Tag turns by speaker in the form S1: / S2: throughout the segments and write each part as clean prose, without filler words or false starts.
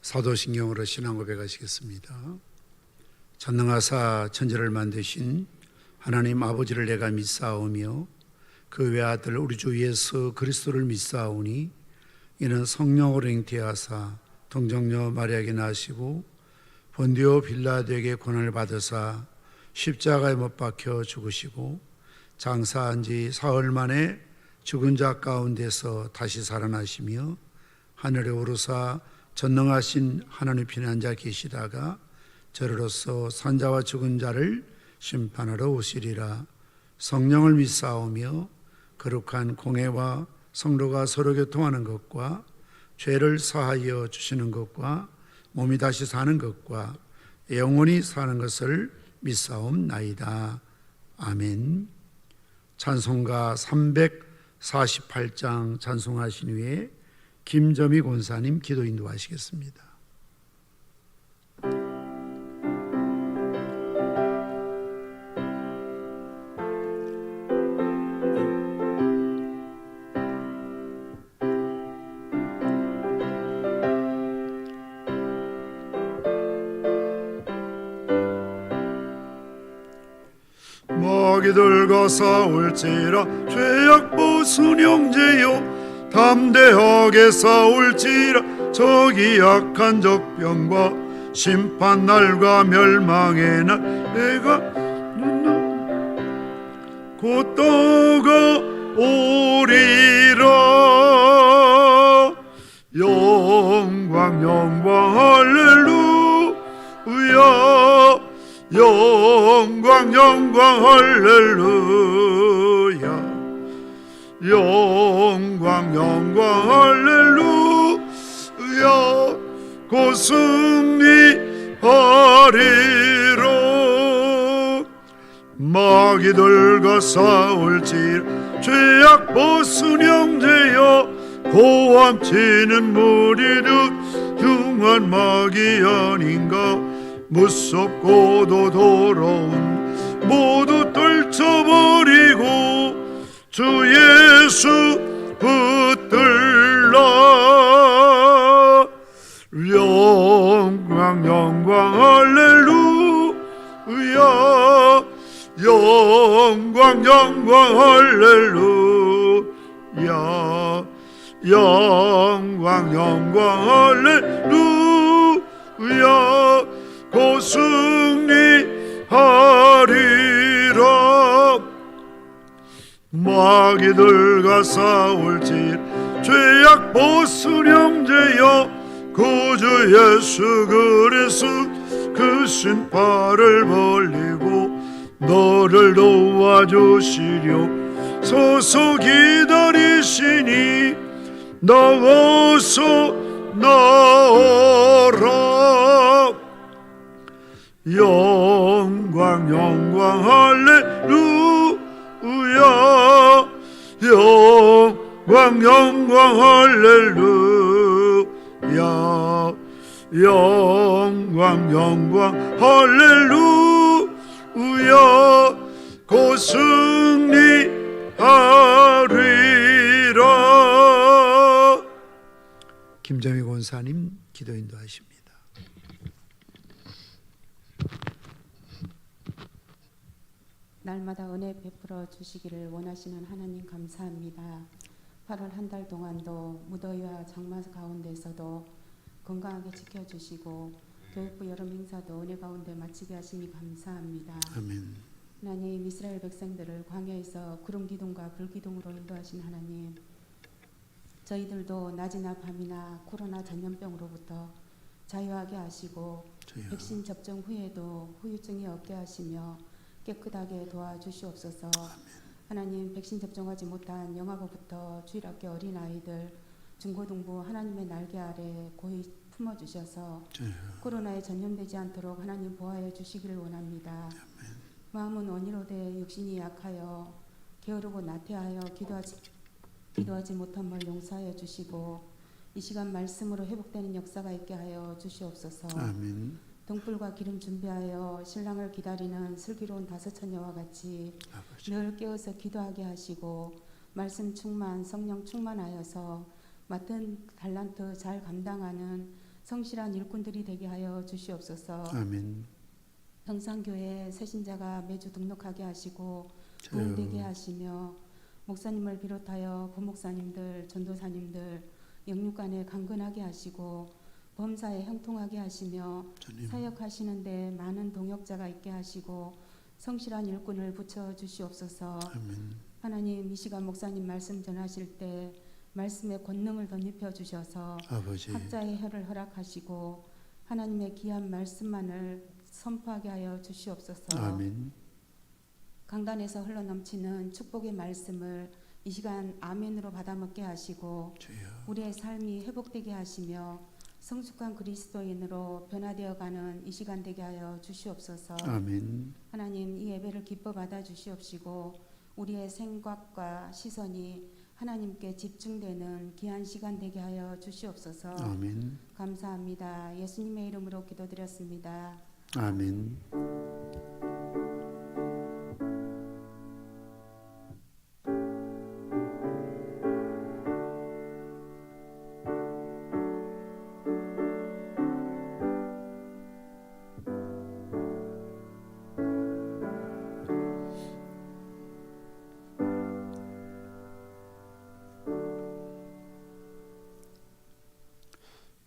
S1: 사도신경으로 신앙 고백하시겠습니다. 전능하사 천지를 만드신 하나님 아버지를 내가 믿사오며 그 외아들 우리 주 예수 그리스도를 믿사오니 이는 성령으로 잉태하사 동정녀 마리아에게 나시고 본디오 빌라도에게 고난을 받으사 십자가에 못 박혀 죽으시고 장사한 지 사흘 만에 죽은 자 가운데서 다시 살아나시며 하늘에 오르사 전능하신 하나님 편에 앉아 계시다가 저로서 산자와 죽은 자를 심판하러 오시리라. 성령을 믿사오며 거룩한 공회와 성도가 서로 교통하는 것과 죄를 사하여 주시는 것과 몸이 다시 사는 것과 영원히 사는 것을 믿사옵나이다. 아멘. 찬송가 348장 찬송하신 후에 김점희 권사님 기도 인도하시겠습니다.
S2: 마귀들과 싸울지라 죄악보 순형제여 담대하게 싸울지라 저기 약한 적병과 심판날과 멸망의 날 내가 곧 다가오리라. 영광 영광 할렐루야. 영광 영광 할렐루야. 영광 영광 할렐루야. 곧 승리하리라. 마귀들과 싸울지라 죄악 벗은 형제여 고함치는 무리들 흉한 마귀 아닌가. 무섭고도 더러운 모두 떨쳐버리고 주 예수 붙들라. 영광 영광 할렐루야. 영광 영광 할렐루야. 영광 영광 할렐루야. 곧 승리하리라. 마귀들과 싸울지 죄악 벗은 형제여 구주 예수 그리스도 그 신발을 벌리고 너를 도와주시려 서서 기다리시니 나와서 나오라. 영광 영광 할렐루야. 영광 영광 할렐루야. 영광 영광 할렐루야. 곧 승리하리라.
S1: 김점희 권사님 기도 인도하십니다.
S3: 날마다 은혜 베풀어 주시기를 원하시는 하나님 감사합니다. 8월 한 달 동안도 무더위와 장마 가운데서도 건강하게 지켜주시고 교육부 여름 행사도 은혜 가운데 마치게 하시니 감사합니다.
S1: 아멘.
S3: 하나님 이스라엘 백성들을 광야에서 구름 기둥과 불 기둥으로 인도하신 하나님, 저희들도 낮이나 밤이나 코로나 전염병으로부터 자유하게 하시고 백신 접종 후에도 후유증이 없게 하시며 깨끗하게 도와주시옵소서. 하나님 백신 접종하지 못한 영아부부터 주일학교 어린아이들 중고등부 하나님의 날개 아래 고이 품어주셔서 코로나에 전염되지 않도록 하나님 보호하여 주시기를 원합니다. 마음은 원이로 돼 육신이 약하여 게으르고 나태하여 기도하지 못한 말 용서하여 주시고 이 시간 말씀으로 회복되는 역사가 있게 하여 주시옵소서.
S1: 아멘.
S3: 등불과 기름 준비하여 신랑을 기다리는 슬기로운 다섯 처녀와 같이 늘 깨어서 기도하게 하시고 말씀 충만 성령 충만하여서 맡은 달란트 잘 감당하는 성실한 일꾼들이 되게 하여 주시옵소서.
S1: 아멘.
S3: 평상교회 새신자가 매주 등록하게 하시고 도움되게 하시며 목사님을 비롯하여 부목사님들, 전도사님들 영육간에 강건하게 하시고 범사에 형통하게 하시며
S1: 주님.
S3: 사역하시는데 많은 동역자가 있게 하시고 성실한 일꾼을 붙여 주시옵소서.
S1: 아멘.
S3: 하나님, 이 시간 목사님 말씀 전하실 때 말씀의 권능을 덧입혀 주셔서
S1: 아버지.
S3: 학자의 혀를 허락하시고 하나님의 귀한 말씀만을 선포하게 하여 주시옵소서.
S1: 아멘.
S3: 강단에서 흘러넘치는 축복의 말씀을 이 시간 아멘으로 받아먹게 하시고
S1: 주여.
S3: 우리의 삶이 회복되게 하시며 성숙한 그리스도인으로 변화되어가는 이 시간 되게 하여 주시옵소서.
S1: 아멘.
S3: 하나님, 이 예배를 기뻐 받아 주시옵시고 우리의 생각과 시선이 하나님께 집중되는 귀한 시간 되게 하여 주시옵소서.
S1: 아멘.
S3: 감사합니다. 예수님의 이름으로 기도드렸습니다.
S1: 아멘.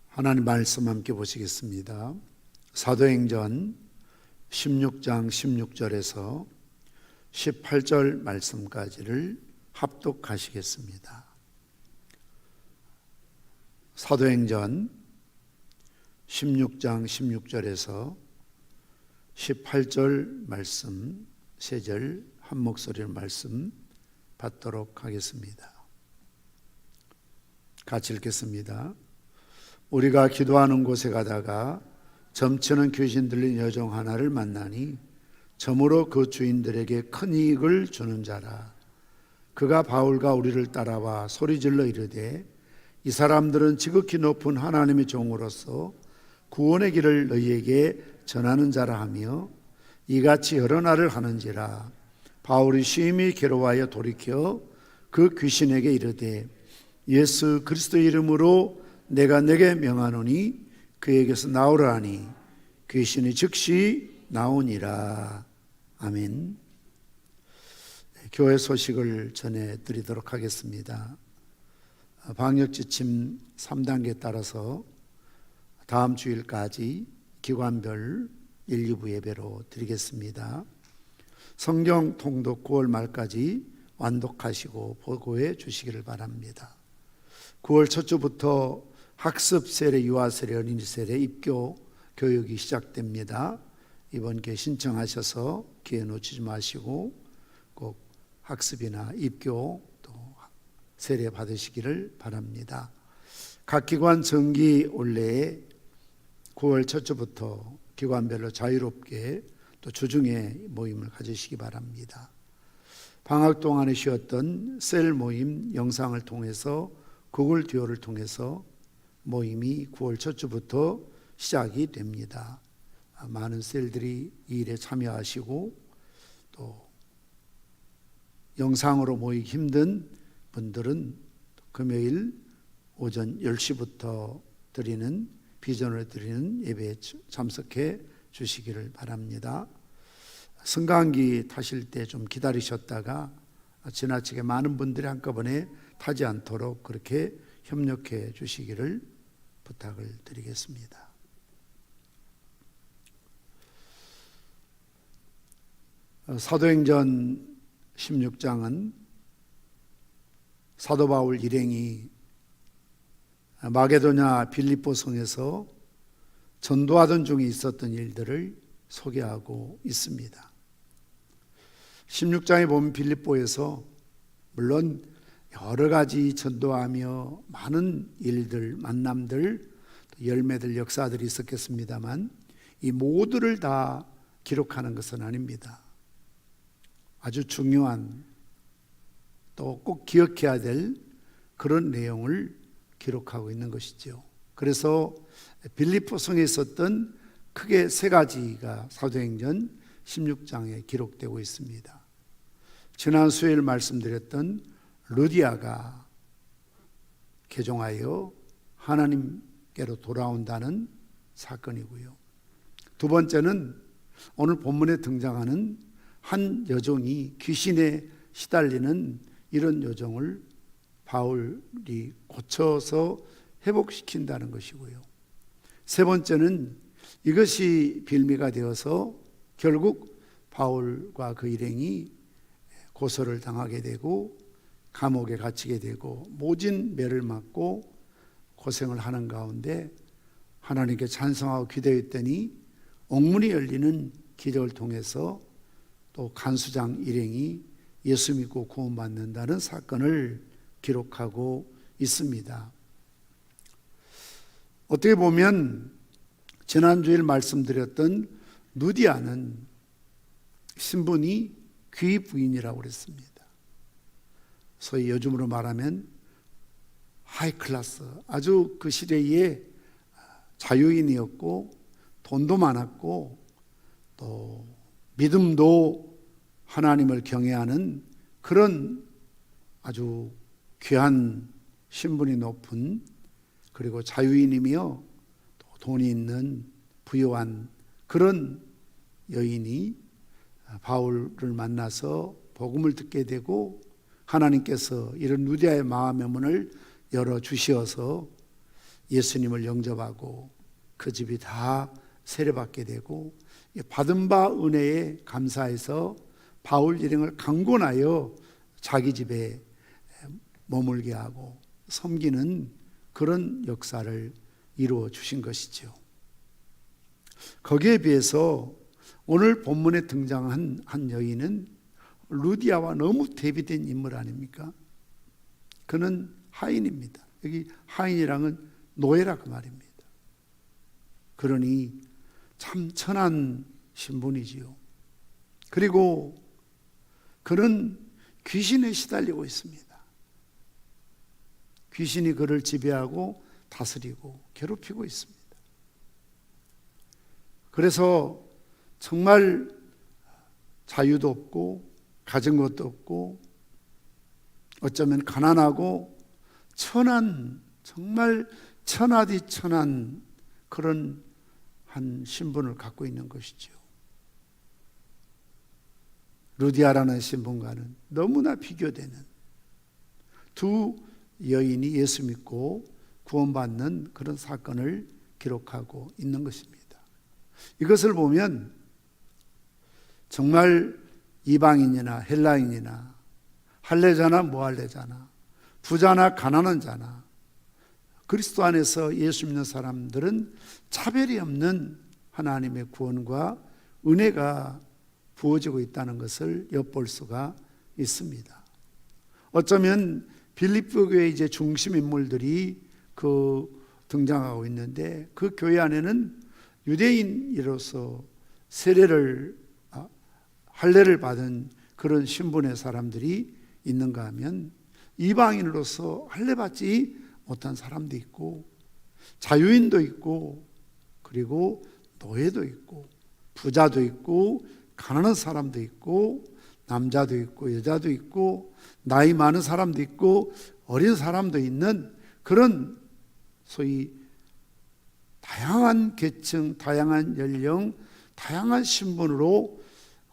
S1: 하나님 말씀 함께 보시겠습니다. 사도행전 16장 16절에서 18절 말씀까지를 합독하시겠습니다. 사도행전 16장 16절에서 18절 말씀 세 절 한 목소리로 말씀 받도록 하겠습니다. 같이 읽겠습니다. 우리가 기도하는 곳에 가다가 점치는 귀신 들린 여종 하나를 만나니 점으로 그 주인들에게 큰 이익을 주는 자라. 그가 바울과 우리를 따라와 소리질러 이르되 이 사람들은 지극히 높은 하나님의 종으로서 구원의 길을 너희에게 전하는 자라 하며 이같이 여러 날을 하는지라. 바울이 심히 괴로워하여 돌이켜 그 귀신에게 이르되 예수 그리스도 이름으로 내가 내게 명하노니 그에게서 나오라 하니 귀신이 즉시 나오니라. 아멘. 교회 소식을 전해드리도록 하겠습니다. 방역지침 3단계에 따라서 다음 주일까지 기관별 1, 2부 예배로 드리겠습니다. 성경 통독 9월 말까지 완독하시고 보고해 주시기를 바랍니다. 9월 첫 주부터 학습 세례, 유아 세례, 어린이 세례, 입교 교육이 시작됩니다. 이번 기회에 신청하셔서 기회 놓치지 마시고 꼭 학습이나 입교 또 세례 받으시기를 바랍니다. 각 기관 정기 올레에 9월 첫 주부터 기관별로 자유롭게 또 주중에 모임을 가지시기 바랍니다. 방학 동안에 쉬었던 셀 모임 영상을 통해서 구글 듀오를 통해서 모임이 9월 첫 주부터 시작이 됩니다. 많은 셀들이 이 일에 참여하시고 또 영상으로 모이기 힘든 분들은 금요일 오전 10시부터 드리는 비전으로 드리는 예배에 참석해 주시기를 바랍니다. 승강기 타실 때 좀 기다리셨다가 지나치게 많은 분들이 한꺼번에 타지 않도록 그렇게 협력해 주시기를 부탁을 드리겠습니다. 사도행전 16장은 사도 바울 일행이 마게도냐 빌립보 성에서 전도하던 중에 있었던 일들을 소개하고 있습니다. 16장에 보면 빌립보에서 물론 여러 가지 전도하며 많은 일들, 만남들, 열매들, 역사들이 있었겠습니다만 이 모두를 다 기록하는 것은 아닙니다. 아주 중요한 또 꼭 기억해야 될 그런 내용을 기록하고 있는 것이죠. 그래서 빌립보 성에 있었던 크게 세 가지가 사도행전 16장에 기록되고 있습니다. 지난 수요일 말씀드렸던 루디아가 개종하여 하나님 깨로 돌아온다는 사건이고요. 두 번째는 오늘 본문에 등장하는 한 여종이 귀신에 시달리는 이런 여종을 바울이 고쳐서 회복시킨다는 것이고요. 세 번째는 이것이 빌미가 되어서 결국 바울과 그 일행이 고소를 당하게 되고 감옥에 갇히게 되고 모진 매를 맞고 고생을 하는 가운데 하나님께 찬송하고 기도했더니 옥문이 열리는 기적을 통해서 또 간수장 일행이 예수 믿고 구원받는다는 사건을 기록하고 있습니다. 어떻게 보면 지난주에 말씀드렸던 누디아는 신분이 귀 부인이라고 그랬습니다. 소위 요즘으로 말하면 하이클래스, 아주 그 시대에 자유인이었고 돈도 많았고 또 믿음도 하나님을 경외하는 그런 아주 귀한 신분이 높은, 그리고 자유인이며 또 돈이 있는 부유한 그런 여인이 바울을 만나서 복음을 듣게 되고 하나님께서 이런 누디아의 마음의 문을 열어주시어서 예수님을 영접하고 그 집이 다 세례받게 되고 받은 바 은혜에 감사해서 바울 일행을 강권하여 자기 집에 머물게 하고 섬기는 그런 역사를 이루어 주신 것이죠. 거기에 비해서 오늘 본문에 등장한 한 여인은 루디아와 너무 대비된 인물 아닙니까? 그는 하인입니다. 여기 하인이랑은 노예라 그 말입니다. 그러니 참 천한 신분이지요. 그리고 그는 귀신에 시달리고 있습니다. 귀신이 그를 지배하고 다스리고 괴롭히고 있습니다. 그래서 정말 자유도 없고 가진 것도 없고 어쩌면 가난하고 천한, 정말 천하디 천한 그런 한 신분을 갖고 있는 것이죠. 루디아라는 신분과는 너무나 비교되는 두 여인이 예수 믿고 구원받는 그런 사건을 기록하고 있는 것입니다. 이것을 보면 정말 이방인이나 헬라인이나 할례자나 무할례자나 부자나 가난한 자나 그리스도 안에서 예수 믿는 사람들은 차별이 없는 하나님의 구원과 은혜가 부어지고 있다는 것을 엿볼 수가 있습니다. 어쩌면 빌립보 교회 이제 중심 인물들이 등장하고 있는데 그 교회 안에는 유대인으로서 할례를 받은 그런 신분의 사람들이 있는가 하면 이방인으로서 할례받지 못한 사람도 있고 자유인도 있고 그리고 노예도 있고 부자도 있고 가난한 사람도 있고 남자도 있고 여자도 있고 나이 많은 사람도 있고 어린 사람도 있는 그런 소위 다양한 계층, 다양한 연령, 다양한 신분으로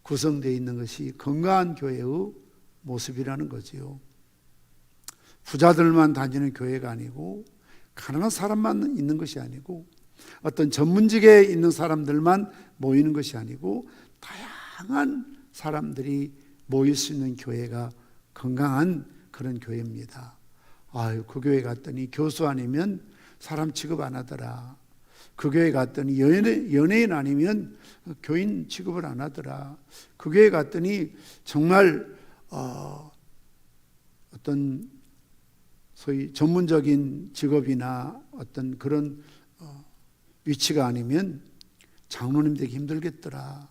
S1: 구성되어 있는 것이 건강한 교회의 모습이라는 거지요. 부자들만 다니는 교회가 아니고 가난한 사람만 있는 것이 아니고 어떤 전문직에 있는 사람들만 모이는 것이 아니고 다양한 사람들이 모일 수 있는 교회가 건강한 그런 교회입니다. 아유, 그 교회 갔더니 교수 아니면 사람 취급 안 하더라. 그 교회 갔더니 연예인 아니면 교인 취급을 안 하더라. 그 교회 갔더니 정말 어떤 소위 전문적인 직업이나 어떤 그런 위치가 아니면 장로님 되기 힘들겠더라.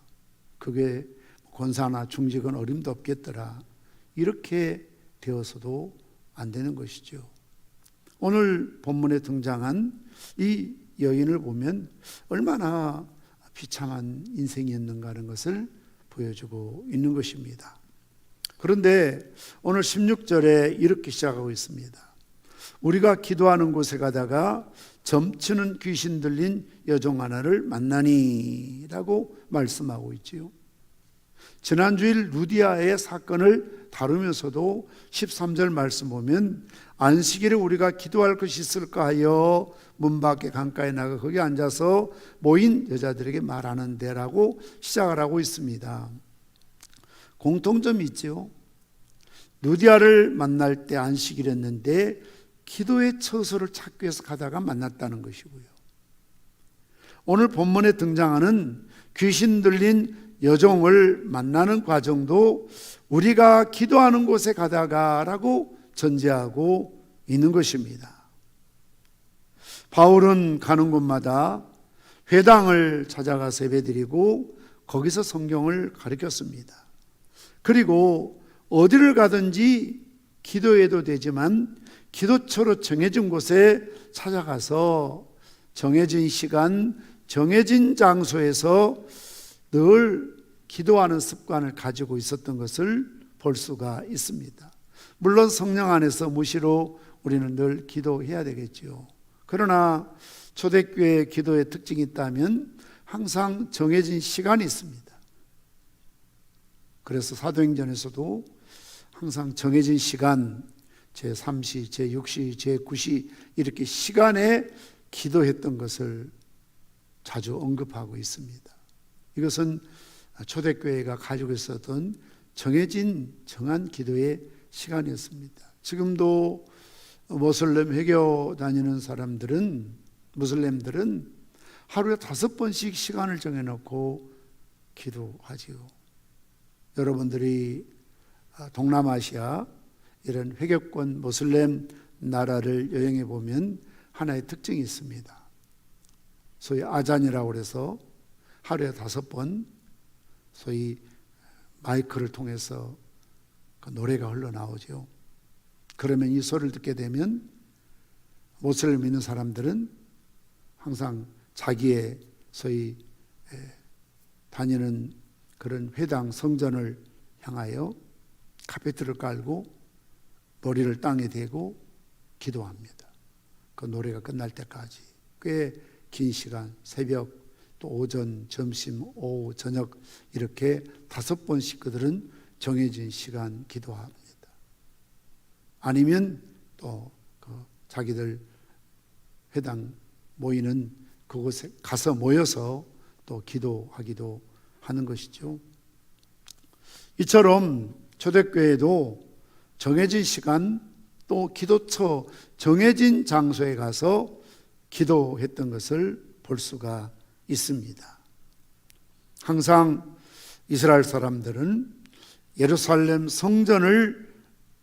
S1: 그게 권사나 중직은 어림도 없겠더라. 이렇게 되어서도 안 되는 것이죠. 오늘 본문에 등장한 이 여인을 보면 얼마나 비참한 인생이었는가 하는 것을 보여주고 있는 것입니다. 그런데 오늘 16절에 이렇게 시작하고 있습니다. 우리가 기도하는 곳에 가다가 점치는 귀신 들린 여종 하나를 만나니 라고 말씀하고 있지요. 지난 주일 루디아의 사건을 다루면서도 13절 말씀 보면 안식일에 우리가 기도할 것이 있을까 하여 문 밖에 강가에 나가 거기 앉아서 모인 여자들에게 말하는데 라고 시작을 하고 있습니다. 공통점이 있죠. 루디아를 만날 때 안식일이었는데 기도의 처소를 찾기 위해서 가다가 만났다는 것이고요. 오늘 본문에 등장하는 귀신 들린 여종을 만나는 과정도 우리가 기도하는 곳에 가다가라고 전제하고 있는 것입니다. 바울은 가는 곳마다 회당을 찾아가서 예배드리고 거기서 성경을 가르쳤습니다. 그리고 어디를 가든지 기도해도 되지만 기도처로 정해진 곳에 찾아가서 정해진 시간, 정해진 장소에서 늘 기도하는 습관을 가지고 있었던 것을 볼 수가 있습니다. 물론 성령 안에서 무시로 우리는 늘 기도해야 되겠지요. 그러나 초대교회의 기도의 특징이 있다면 항상 정해진 시간이 있습니다. 그래서 사도행전에서도 항상 정해진 시간, 제3시, 제6시, 제9시 이렇게 시간에 기도했던 것을 자주 언급하고 있습니다. 이것은 초대교회가 가지고 있었던 정한 기도의 시간이었습니다. 지금도 모슬렘 회교 다니는 무슬림들은 하루에 5번씩 시간을 정해놓고 기도하지요. 여러분들이 동남아시아 이런 회교권 모슬렘 나라를 여행해 보면 하나의 특징이 있습니다. 소위 아잔이라고 해서 하루에 5번 소위 마이크를 통해서 그 노래가 흘러나오죠. 그러면 이 소리를 듣게 되면 모슬렘 믿는 사람들은 항상 자기의 소위 다니는 그런 회당 성전을 향하여 카페트를 깔고 머리를 땅에 대고 기도합니다. 그 노래가 끝날 때까지 꽤 긴 시간, 새벽, 또 오전, 점심, 오후, 저녁 이렇게 5번씩 그들은 정해진 시간 기도합니다. 아니면 또 그 자기들 회당 모이는 그곳에 가서 모여서 또 기도하기도 하는 것이죠. 이처럼 초대교회도 정해진 시간 또 기도처 정해진 장소에 가서 기도했던 것을 볼 수가 있습니다. 항상 이스라엘 사람들은 예루살렘 성전을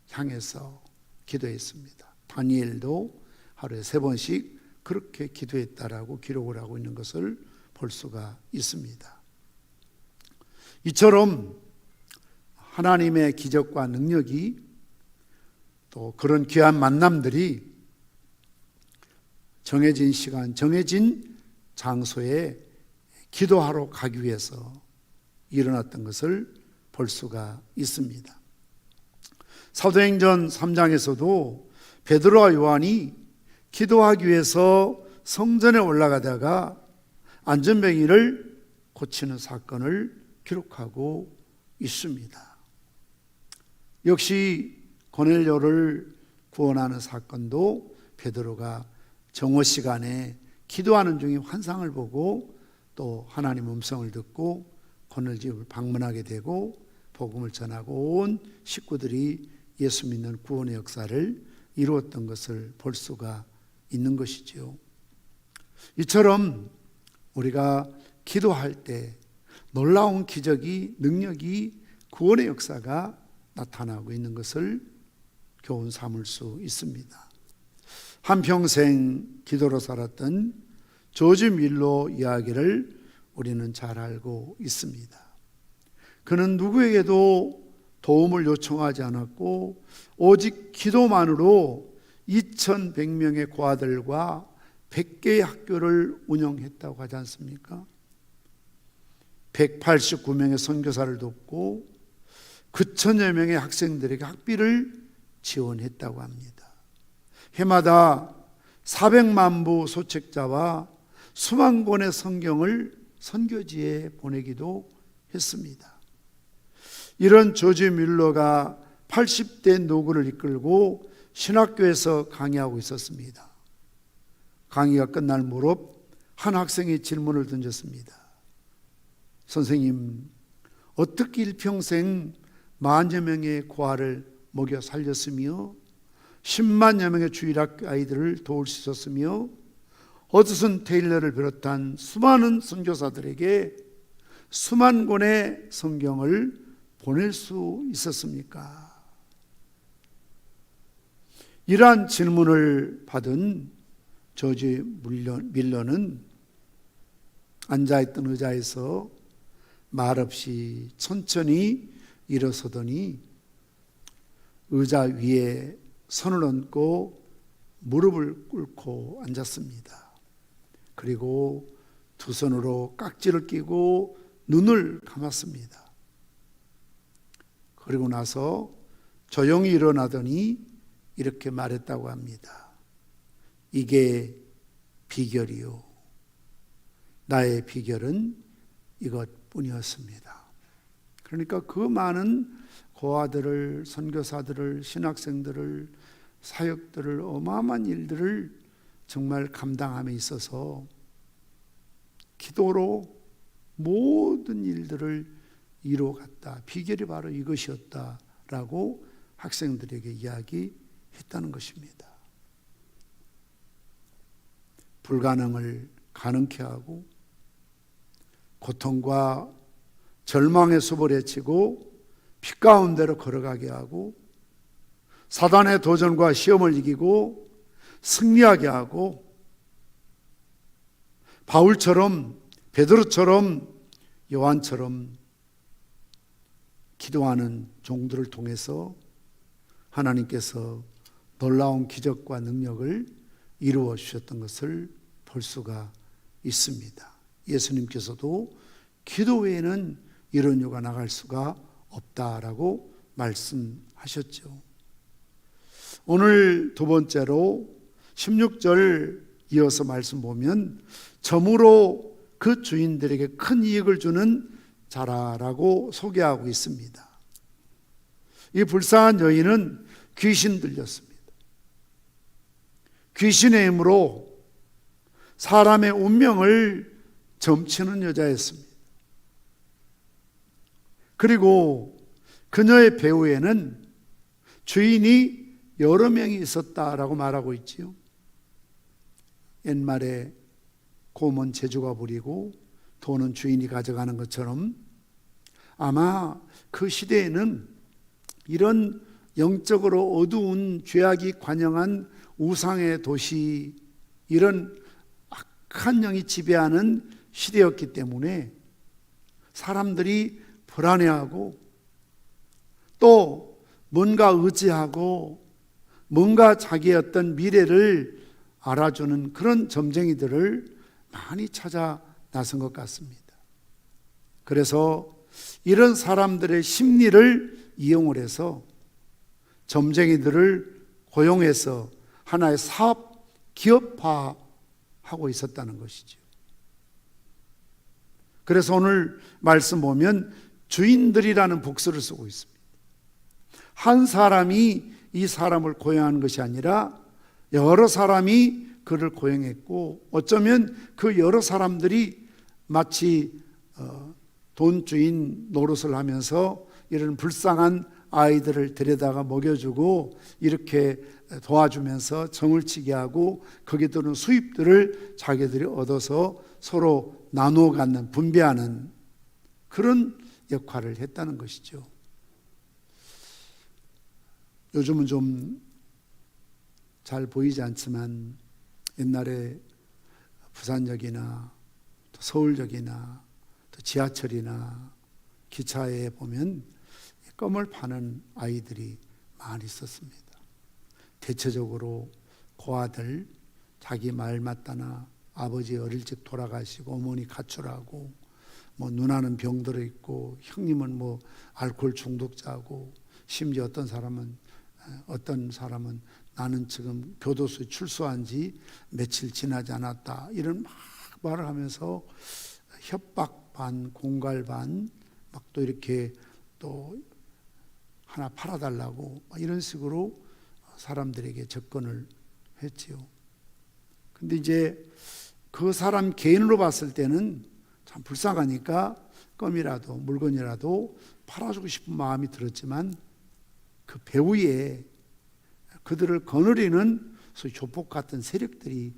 S1: 향해서 기도했습니다. 다니엘도 하루에 3번씩 그렇게 기도했다라고 기록을 하고 있는 것을 볼 수가 있습니다. 이처럼 하나님의 기적과 능력이 또 그런 귀한 만남들이 정해진 시간, 정해진 장소에 기도하러 가기 위해서 일어났던 것을 볼 수가 있습니다. 사도행전 3장에서도 베드로와 요한이 기도하기 위해서 성전에 올라가다가 안전뱅이를 고치는 사건을 기록하고 있습니다. 역시 고넬료를 구원하는 사건도 베드로가 정오 시간에 기도하는 중에 환상을 보고 또 하나님 음성을 듣고 고넬집을 방문하게 되고 복음을 전하고 온 식구들이 예수 믿는 구원의 역사를 이루었던 것을 볼 수가 있는 것이죠. 이처럼 우리가 기도할 때 놀라운 기적이, 능력이, 구원의 역사가 나타나고 있는 것을 교훈 삼을 수 있습니다. 한평생 기도로 살았던 조지 밀러 이야기를 우리는 잘 알고 있습니다. 그는 누구에게도 도움을 요청하지 않았고 오직 기도만으로 2100명의 고아들과 100개의 학교를 운영했다고 하지 않습니까? 189명의 선교사를 돕고 9,000여 명의 학생들에게 학비를 지원했다고 합니다. 해마다 400만 부 소책자와 수만 권의 성경을 선교지에 보내기도 했습니다. 이런 조지 뮬러가 80대 노구를 이끌고 신학교에서 강의하고 있었습니다. 강의가 끝날 무렵 한 학생이 질문을 던졌습니다. 선생님, 어떻게 일평생 만여 명의 고아를 먹여 살렸으며 10만여 명의 주일학교 아이들을 도울 수 있었으며 허드슨 테일러를 비롯한 수많은 선교사들에게 수만 권의 성경을 보낼 수 있었습니까? 이러한 질문을 받은 조지 밀러는 앉아있던 의자에서 말없이 천천히 일어서더니 의자 위에 손을 얹고 무릎을 꿇고 앉았습니다. 그리고 두 손으로 깍지를 끼고 눈을 감았습니다. 그리고 나서 조용히 일어나더니 이렇게 말했다고 합니다. 이게 비결이요. 나의 비결은 이것뿐이었습니다. 그러니까 그 많은 고아들을, 선교사들을, 신학생들을, 사역들을, 어마어마한 일들을 정말 감당함에 있어서 기도로 모든 일들을 이루어갔다. 비결이 바로 이것이었다라고 학생들에게 이야기했다는 것입니다. 불가능을 가능케 하고 고통과 절망의 숲을 헤치고 빛 가운데로 걸어가게 하고 사단의 도전과 시험을 이기고 승리하게 하고 바울처럼, 베드로처럼, 요한처럼 기도하는 종들을 통해서 하나님께서 놀라운 기적과 능력을 이루어 주셨던 것을 볼 수가 있습니다. 예수님께서도 기도 외에는 이런 요가 나갈 수가 없다라고 말씀하셨죠. 오늘 두 번째로 16절 이어서 말씀 보면 점으로 그 주인들에게 큰 이익을 주는 자라라고 소개하고 있습니다. 이 불쌍한 여인은 귀신 들렸습니다. 귀신의 힘으로 사람의 운명을 점치는 여자였습니다. 그리고 그녀의 배후에는 주인이 여러 명이 있었다라고 말하고 있지요. 옛말에 곰은 제주가 부리고 돈은 주인이 가져가는 것처럼 아마 그 시대에는 이런 영적으로 어두운 죄악이 관영한 우상의 도시, 이런 악한 영이 지배하는 시대였기 때문에 사람들이 불안해하고 또 뭔가 의지하고 뭔가 자기의 어떤 미래를 알아주는 그런 점쟁이들을 많이 찾아 나선 것 같습니다. 그래서 이런 사람들의 심리를 이용을 해서 점쟁이들을 고용해서 하나의 사업 기업화하고 있었다는 것이죠. 그래서 오늘 말씀 보면 주인들이라는 복수를 쓰고 있습니다. 한 사람이 이 사람을 고용하는 것이 아니라 여러 사람이 그를 고용했고 어쩌면 그 여러 사람들이 마치 돈 주인 노릇을 하면서 이런 불쌍한 아이들을 데려다가 먹여주고 이렇게 도와주면서 정을 치게 하고 거기에 들어오는 수입들을 자기들이 얻어서 서로 나누어 갖는, 분배하는 그런 역할을 했다는 것이죠. 요즘은 좀 잘 보이지 않지만 옛날에 부산역이나 또 서울역이나 또 지하철이나 기차에 보면 껌을 파는 아이들이 많이 있었습니다. 대체적으로 고아들, 자기 말 맞다나 아버지 어릴 적 돌아가시고 어머니 가출하고 뭐 누나는 병들어 있고 형님은 뭐 알코올 중독자고 심지어 어떤 사람은 나는 지금 교도소에 출소한 지 며칠 지나지 않았다. 이런 막 말을 하면서 협박 반, 공갈 반, 막 또 이렇게 또 하나 팔아달라고 이런 식으로 사람들에게 접근을 했지요. 근데 이제 그 사람 개인으로 봤을 때는 참 불쌍하니까 껌이라도 물건이라도 팔아주고 싶은 마음이 들었지만 그 배후에 그들을 거느리는 소위 조폭 같은 세력들이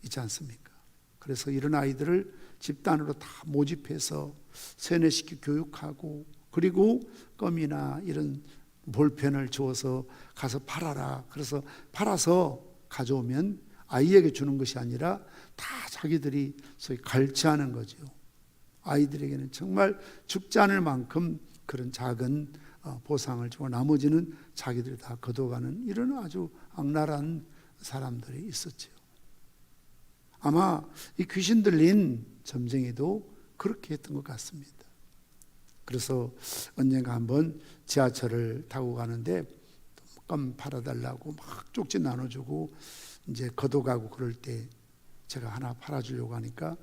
S1: 있지 않습니까? 그래서 이런 아이들을 집단으로 다 모집해서 세뇌시켜 교육하고 그리고 껌이나 이런 볼펜을 주어서 가서 팔아라. 그래서 팔아서 가져오면 아이에게 주는 것이 아니라 다 자기들이 소위 갈취하는 거죠. 아이들에게는 정말 죽지 않을 만큼 그런 작은 보상을 주고 나머지는 자기들이 다 거둬가는 이런 아주 악랄한 사람들이 있었죠. 아마 이 귀신 들린 점쟁이도 그렇게 했던 것 같습니다. 그래서 언젠가 한번 지하철을 타고 가는데 껌 팔아달라고 막 쪽지 나눠주고 이제 걷어가고 그럴 때 제가 하나 팔아주려고 하니까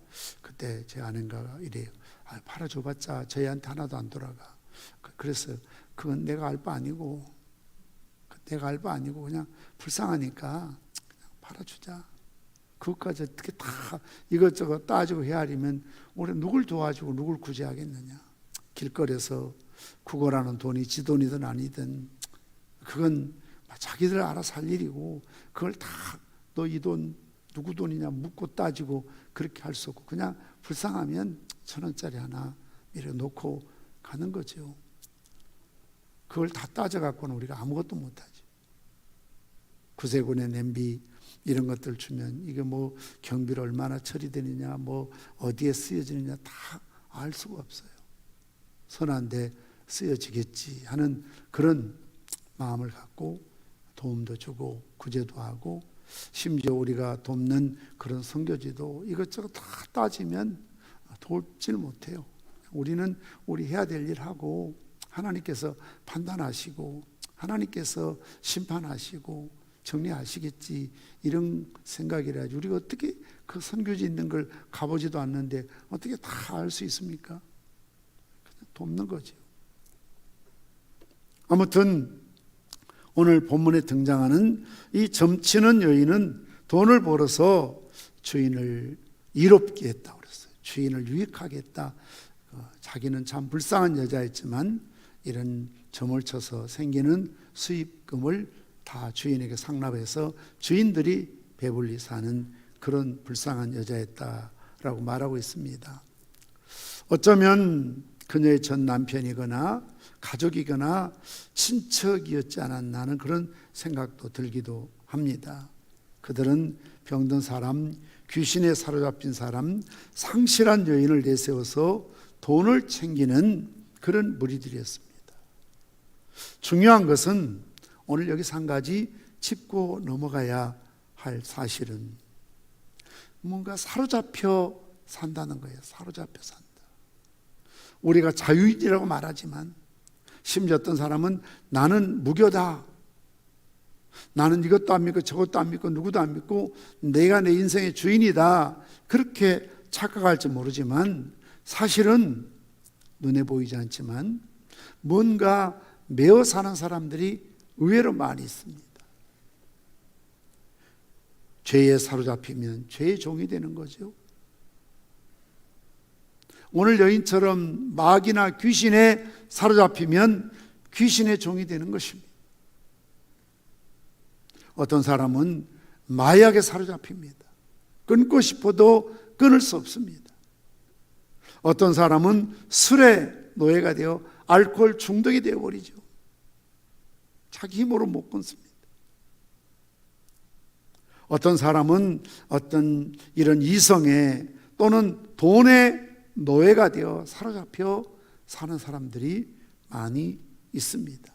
S1: 그때 제 아내가 이래요. 팔아줘봤자 저희한테 하나도 안 돌아가. 그래서 그건 내가 알 바 아니고 그냥 불쌍하니까 그냥 팔아주자. 그것까지 어떻게 다 이것저것 따지고 헤아리면 우리 누굴 도와주고 누굴 구제하겠느냐. 길거리에서 구걸하는 돈이 지 돈이든 아니든 그건 자기들 알아서 할 일이고 그걸 다 너 이 돈 누구 돈이냐 묻고 따지고 그렇게 할 수 없고 그냥 불쌍하면 1,000원짜리 하나 이렇게 놓고 가는 거죠. 그걸 다 따져갖고는 우리가 아무것도 못하죠. 구세군의 냄비 이런 것들 주면 이게 뭐 경비를 얼마나 처리되느냐 뭐 어디에 쓰여지느냐 다 알 수가 없어요. 선한데 쓰여지겠지 하는 그런 마음을 갖고 도움도 주고 구제도 하고 심지어 우리가 돕는 그런 선교지도 이것저것 다 따지면 돕질 못해요. 우리는 우리 해야 될 일 하고 하나님께서 판단하시고 하나님께서 심판하시고 정리하시겠지 이런 생각이라지 우리가 어떻게 그 선교지 있는 걸 가보지도 않는데 어떻게 다 알 수 있습니까? 그냥 돕는 거죠. 아무튼 오늘 본문에 등장하는 이 점치는 여인은 돈을 벌어서 주인을 이롭게 했다고 그랬어요. 주인을 유익하게 했다. 자기는 참 불쌍한 여자였지만 이런 점을 쳐서 생기는 수입금을 다 주인에게 상납해서 주인들이 배불리 사는 그런 불쌍한 여자였다라고 말하고 있습니다. 어쩌면 그녀의 전 남편이거나 가족이거나 친척이었지 않았나 하는 그런 생각도 들기도 합니다. 그들은 병든 사람, 귀신에 사로잡힌 사람, 상실한 여인을 내세워서 돈을 챙기는 그런 무리들이었습니다. 중요한 것은 오늘 여기서 한 가지 짚고 넘어가야 할 사실은 뭔가 사로잡혀 산다는 거예요. 사로잡혀 산다. 우리가 자유인이라고 말하지만 심지어 어떤 사람은 나는 무교다. 나는 이것도 안 믿고 저것도 안 믿고 누구도 안 믿고 내가 내 인생의 주인이다. 그렇게 착각할지 모르지만 사실은 눈에 보이지 않지만 뭔가 매어 사는 사람들이 의외로 많이 있습니다. 죄에 사로잡히면 죄의 종이 되는 거죠. 오늘 여인처럼 마귀나 귀신에 사로잡히면 귀신의 종이 되는 것입니다. 어떤 사람은 마약에 사로잡힙니다. 끊고 싶어도 끊을 수 없습니다. 어떤 사람은 술의 노예가 되어 알코올 중독이 되어버리죠. 자기 힘으로 못 끊습니다. 어떤 사람은 어떤 이런 이성에 또는 돈의 노예가 되어 사로잡혀 사는 사람들이 많이 있습니다.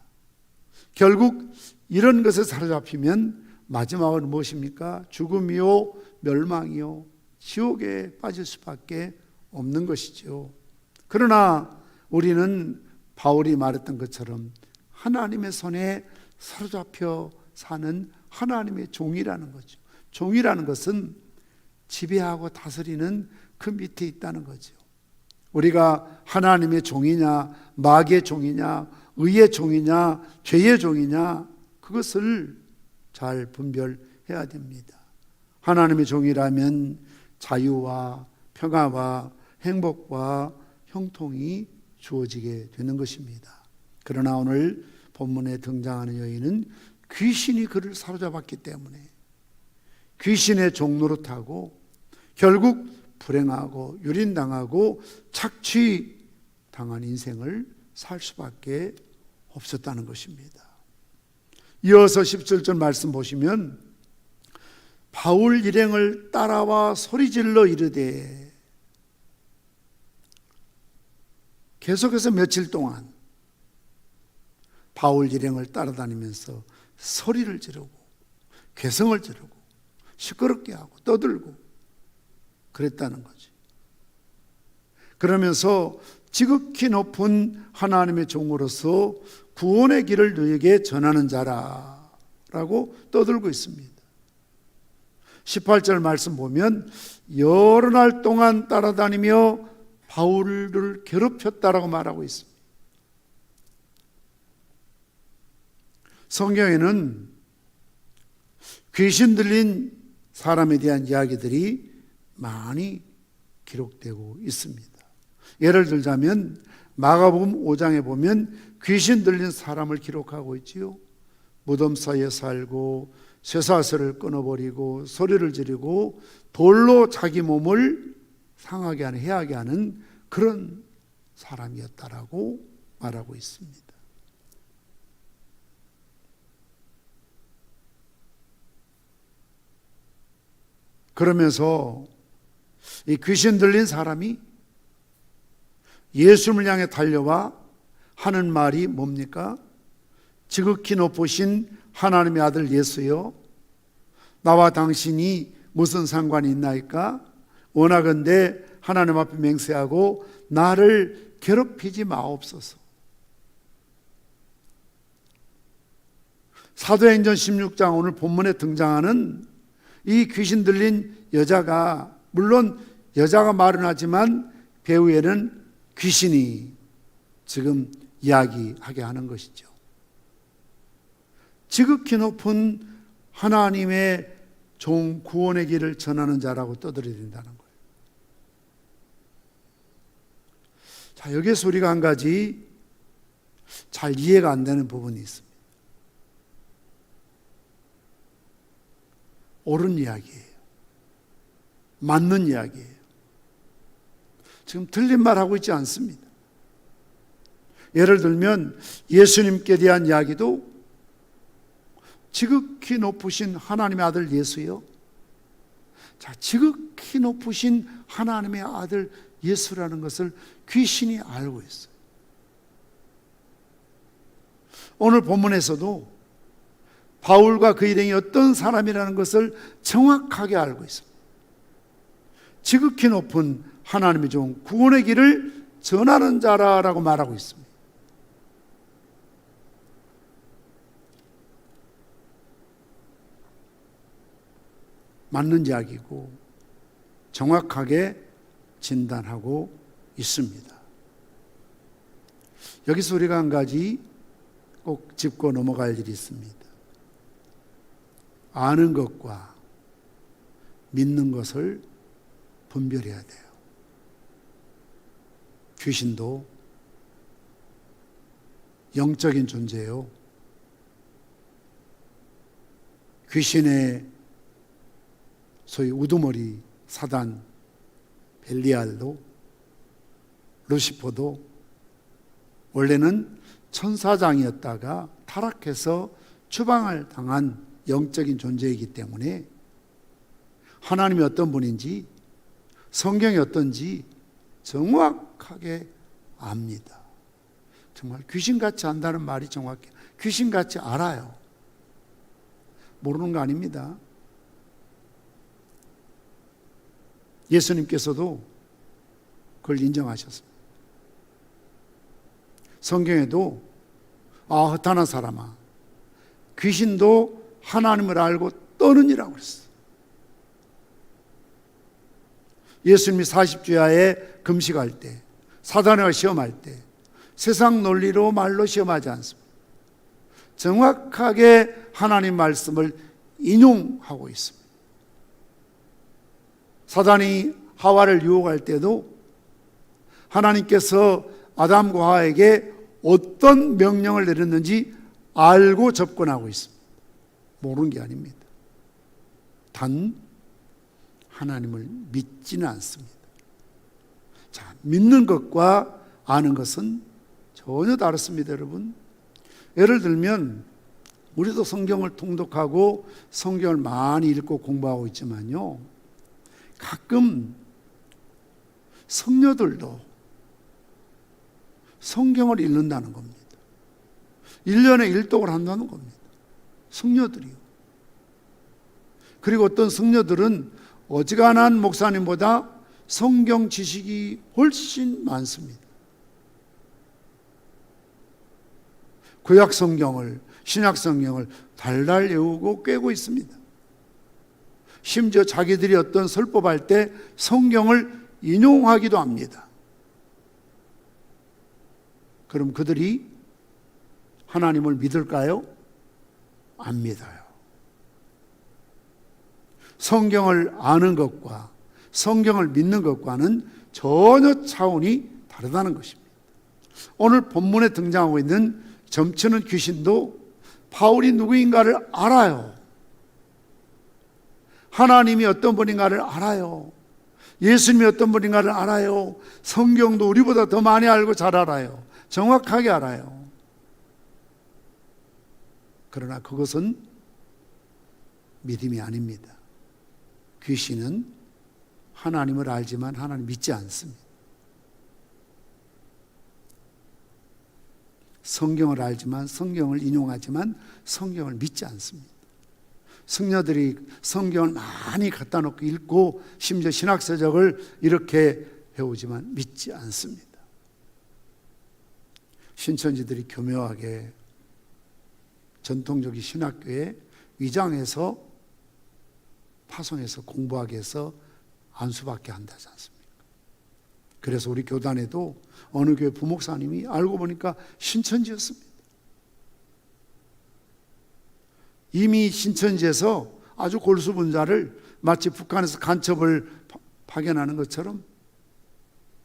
S1: 결국 이런 것에 사로잡히면 마지막은 무엇입니까? 죽음이요, 멸망이요, 지옥에 빠질 수밖에 없는 것이죠. 그러나 우리는 바울이 말했던 것처럼 하나님의 손에 사로잡혀 사는 하나님의 종이라는 거죠. 종이라는 것은 지배하고 다스리는 그 밑에 있다는 거죠. 우리가 하나님의 종이냐, 마귀의 종이냐, 의의 종이냐, 죄의 종이냐, 그것을 잘 분별해야 됩니다. 하나님의 종이라면 자유와 평화와 행복과 형통이 주어지게 되는 것입니다. 그러나 오늘 본문에 등장하는 여인은 귀신이 그를 사로잡았기 때문에 귀신의 종노릇하고 결국 불행하고 유린당하고 착취당한 인생을 살 수밖에 없었다는 것입니다. 이어서 17절 말씀 보시면 바울 일행을 따라와 소리질러 이르되, 계속해서 며칠 동안 바울 일행을 따라다니면서 소리를 지르고 괴성을 지르고 시끄럽게 하고 떠들고 그랬다는 거지. 그러면서 지극히 높은 하나님의 종으로서 구원의 길을 너에게 전하는 자라라고 떠들고 있습니다. 18절 말씀 보면 여러 날 동안 따라다니며 바울을 괴롭혔다라고 말하고 있습니다. 성경에는 귀신 들린 사람에 대한 이야기들이 많이 기록되고 있습니다. 예를 들자면 마가복음 5장에 보면 귀신 들린 사람을 기록하고 있지요. 무덤 사이에 살고 쇠사슬을 끊어버리고 소리를 지르고 돌로 자기 몸을 상하게 하는, 해하게 하는 그런 사람이었다라고 말하고 있습니다. 그러면서 이 귀신 들린 사람이 예수님을 향해 달려와 하는 말이 뭡니까? 지극히 높으신 하나님의 아들 예수여, 나와 당신이 무슨 상관이 있나이까? 원하건대 하나님 앞에 맹세하고 나를 괴롭히지 마옵소서. 사도행전 16장 오늘 본문에 등장하는 이 귀신 들린 여자가, 물론 여자가 말은 하지만 배후에는 귀신이 지금 이야기하게 하는 것이죠. 지극히 높은 하나님의 종 구원의 길을 전하는 자라고 떠들어댄다는 거예요. 자, 여기서 우리가 한 가지 잘 이해가 안 되는 부분이 있습니다. 옳은 이야기예요. 맞는 이야기예요. 지금 틀린 말 하고 있지 않습니다. 예를 들면 예수님께 대한 이야기도 지극히 높으신 하나님의 아들 예수요. 자, 지극히 높으신 하나님의 아들 예수라는 것을 귀신이 알고 있어요. 오늘 본문에서도 바울과 그 일행이 어떤 사람이라는 것을 정확하게 알고 있습니다. 지극히 높은 하나님의 종 구원의 길을 전하는 자라고 말하고 있습니다. 맞는 이야기고 정확하게 진단하고 있습니다. 여기서 우리가 한 가지 꼭 짚고 넘어갈 일이 있습니다. 아는 것과 믿는 것을 분별해야 돼요. 귀신도 영적인 존재예요. 귀신의 소위 우두머리 사단 벨리알도, 루시퍼도 원래는 천사장이었다가 타락해서 추방을 당한 영적인 존재이기 때문에 하나님이 어떤 분인지, 성경이 어떤지 정확하게 압니다. 정말 귀신같이 안다는 말이 정확해요. 귀신같이 알아요. 모르는 거 아닙니다. 예수님께서도 그걸 인정하셨습니다. 성경에도 허탄한 사람아, 귀신도 하나님을 알고 떠느니라고 그랬어. 예수님이 40주야에 금식할 때, 사단과 시험할 때 세상 논리로 말로 시험하지 않습니다. 정확하게 하나님 말씀을 인용하고 있습니다. 사단이 하와를 유혹할 때도 하나님께서 아담과 하와에게 어떤 명령을 내렸는지 알고 접근하고 있습니다. 모르는 게 아닙니다. 단 하나님을 믿지는 않습니다. 자, 믿는 것과 아는 것은 전혀 다릅니다, 여러분. 예를 들면 우리도 성경을 통독하고 성경을 많이 읽고 공부하고 있지만요, 가끔 성녀들도 성경을 읽는다는 겁니다. 1년에 일독을 한다는 겁니다. 성녀들이요. 그리고 어떤 성녀들은 어지간한 목사님보다 성경 지식이 훨씬 많습니다. 구약 성경을, 신약 성경을 달달 외우고 꿰고 있습니다. 심지어 자기들이 어떤 설법할 때 성경을 인용하기도 합니다. 그럼 그들이 하나님을 믿을까요? 안 믿어요. 성경을 아는 것과 성경을 믿는 것과는 전혀 차원이 다르다는 것입니다. 오늘 본문에 등장하고 있는 점치는 귀신도 바울이 누구인가를 알아요. 하나님이 어떤 분인가를 알아요. 예수님이 어떤 분인가를 알아요. 성경도 우리보다 더 많이 알고 잘 알아요. 정확하게 알아요. 그러나 그것은 믿음이 아닙니다. 귀신은 하나님을 알지만 하나님 믿지 않습니다. 성경을 알지만, 성경을 인용하지만 성경을 믿지 않습니다. 성녀들이 성경을 많이 갖다 놓고 읽고 심지어 신학서적을 이렇게 배우지만 믿지 않습니다. 신천지들이 교묘하게 전통적인 신학교에 위장해서 파송해서 공부하게 해서 안수받게 한다지 않습니까? 그래서 우리 교단에도 어느 교회 부목사님이 알고 보니까 신천지였습니다. 이미 신천지에서 아주 골수 분자를 마치 북한에서 간첩을 파견하는 것처럼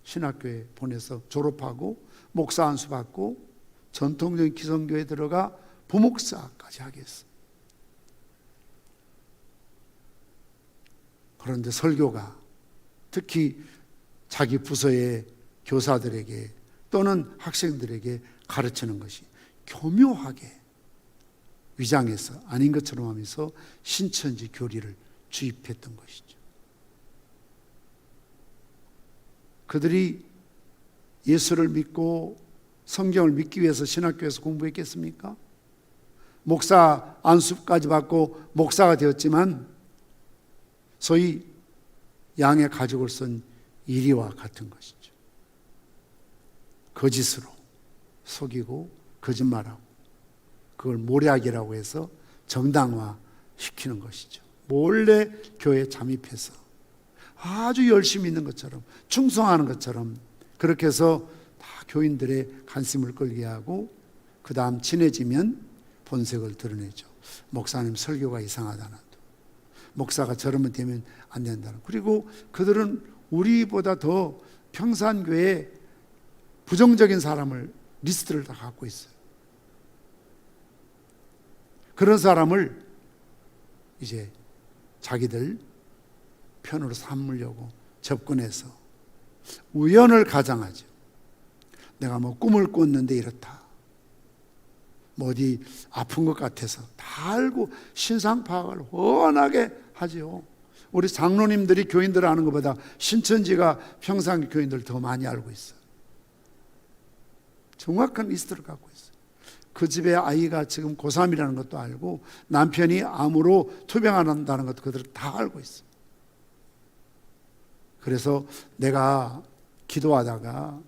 S1: 신학교에 보내서 졸업하고 목사 안수 받고 전통적인 기성교에 들어가 부목사까지 하게 했어요. 그런데 설교가 특히 자기 부서의 교사들에게 또는 학생들에게 가르치는 것이 교묘하게 위장해서 아닌 것처럼 하면서 신천지 교리를 주입했던 것이죠. 그들이 예수를 믿고 성경을 믿기 위해서 신학교에서 공부했겠습니까? 목사 안수까지 받고 목사가 되었지만 소위 양의 가죽을 쓴 이리와 같은 것이죠. 거짓으로 속이고 거짓말하고 그걸 모략이라고 해서 정당화 시키는 것이죠. 몰래 교회에 잠입해서 아주 열심히 있는 것처럼 충성하는 것처럼 그렇게 해서 다 교인들의 관심을 끌게 하고 그 다음 친해지면 본색을 드러내죠. 목사님 설교가 이상하다는, 목사가 저러면 되면 안 된다는. 그리고 그들은 우리보다 더 평산교회에 부정적인 사람을 리스트를 다 갖고 있어요. 그런 사람을 이제 자기들 편으로 삼으려고 접근해서 우연을 가장하죠. 내가 뭐 꿈을 꿨는데 이렇다, 뭐 어디 아픈 것 같아서 다 알고 신상 파악을 훤하게 하죠. 우리 장로님들이 교인들을 아는 것보다 신천지가 평상 교인들 더 많이 알고 있어요. 정확한 리스트를 갖고 있어요. 그 집의 아이가 지금 고3이라는 것도 알고 남편이 암으로 투병한다는 것도 그들은 다 알고 있어요. 그래서 내가 기도하다가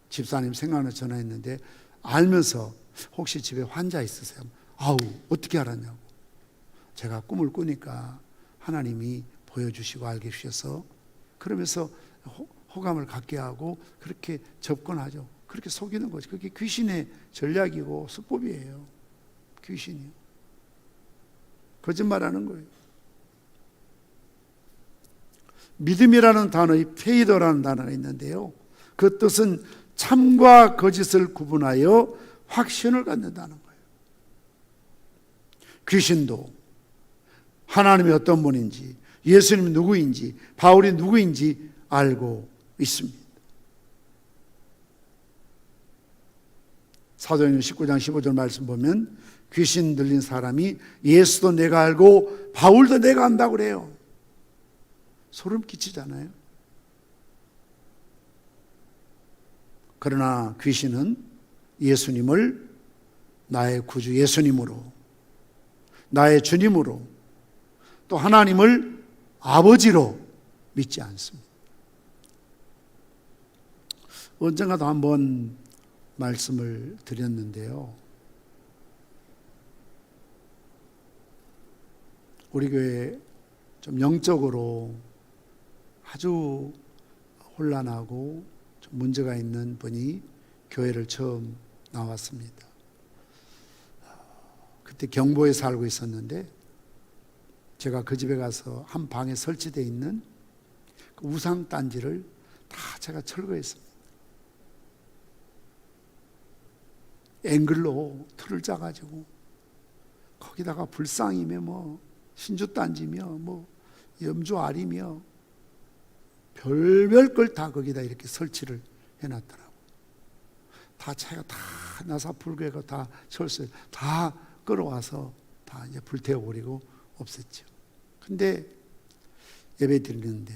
S1: 집사님 생각나 전화했는데 알면서 혹시 집에 환자 있으세요? 아우 어떻게 알았냐고. 제가 꿈을 꾸니까 하나님이 보여주시고 알게 해주셔서 그러면서 호감을 갖게 하고 그렇게 접근하죠. 그렇게 속이는 거죠. 그게 귀신의 전략이고 수법이에요. 귀신이요. 거짓말하는 거예요. 믿음이라는 단어의 페이더라는 단어가 있는데요. 그 뜻은 참과 거짓을 구분하여 확신을 갖는다는 거예요. 귀신도 하나님이 어떤 분인지, 예수님이 누구인지, 바울이 누구인지 알고 있습니다. 사도행전 19장 15절 말씀 보면 귀신 들린 사람이 예수도 내가 알고 바울도 내가 안다고 그래요. 소름 끼치잖아요. 그러나 귀신은 예수님을 나의 구주 예수님으로, 나의 주님으로, 또 하나님을 아버지로 믿지 않습니다. 언젠가도 한번 말씀을 드렸는데요. 우리 교회 좀 영적으로 아주 혼란하고 좀 문제가 있는 분이 교회를 처음 나왔습니다. 그때 경보에 살고 있었는데 제가 그 집에 가서 한 방에 설치되어 있는 그 우상 단지를 다 제가 철거했습니다. 앵글로 틀을 짜가지고 거기다가 불상이며 뭐 신주 단지며 뭐 염주 알이며 별별 걸 다 거기다 이렇게 설치를 해놨더라고. 다 제가 다 나사 불교가 다 철수 다 끌어와서 다 이제 불태워버리고 없앴죠. 근데 예배 드리는데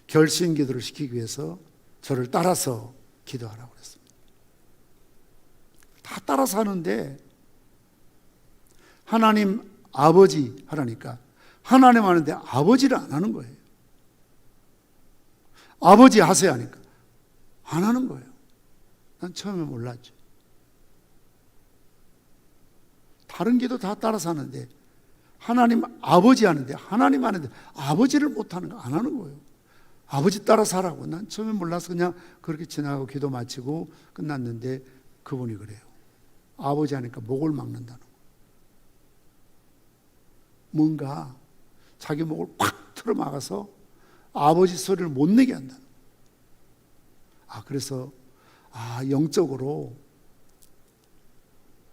S1: 결심 기도를 시키기 위해서 저를 따라서 기도하라고 그랬습니다. 다 따라서 하는데 하나님 아버지 하라니까 하나님 하는데 아버지를 안 하는 거예요. 아버지 하세요 하니까 안 하는 거예요. 난 처음에 몰랐죠. 다른 기도 다 따라서 하는데 하나님 아버지 하는데 하나님 하는데 아버지를 못하는 거 안 하는 거예요. 아버지 따라서 하라고. 난 처음에 몰라서 그냥 그렇게 지나가고 기도 마치고 끝났는데 그분이 그래요. 아버지 하니까 목을 막는다는 거. 뭔가 자기 목을 팍 틀어막아서 아버지 소리를 못 내게 한다는 거. 그래서 영적으로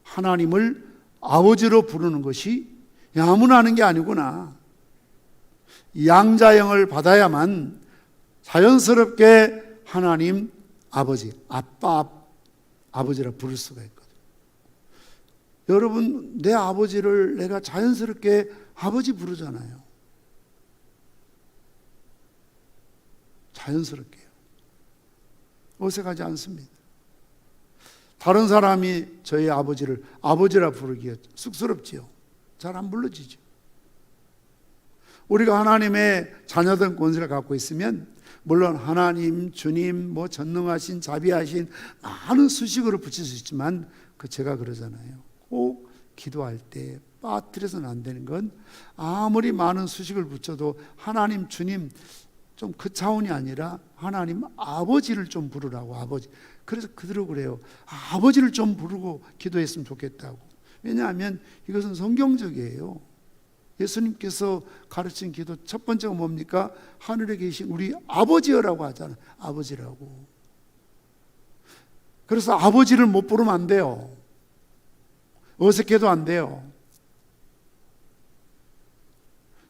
S1: 하나님을 아버지로 부르는 것이 아무나 하는 게 아니구나. 양자형을 받아야만 자연스럽게 하나님 아버지, 아버지라 부를 수가 있거든. 여러분, 내 아버지를 내가 자연스럽게 아버지 부르잖아요. 자연스럽게요. 어색하지 않습니다. 다른 사람이 저희 아버지를 아버지라 부르기가 쑥스럽지요. 잘 안 불러지죠. 우리가 하나님의 자녀된 권세를 갖고 있으면 물론 하나님, 주님, 뭐 전능하신, 자비하신 많은 수식어를 붙일 수 있지만 제가 그러잖아요. 꼭 기도할 때 빠뜨려서는 안 되는 건 아무리 많은 수식을 붙여도 하나님, 주님 좀 그 차원이 아니라 하나님 아버지를 좀 부르라고. 아버지. 그래서 그대로 그래요. 아버지를 좀 부르고 기도했으면 좋겠다고. 왜냐하면 이것은 성경적이에요. 예수님께서 가르친 기도 첫 번째가 뭡니까? 하늘에 계신 우리 아버지여라고 하잖아요. 아버지라고. 그래서 아버지를 못 부르면 안 돼요. 어색해도 안 돼요.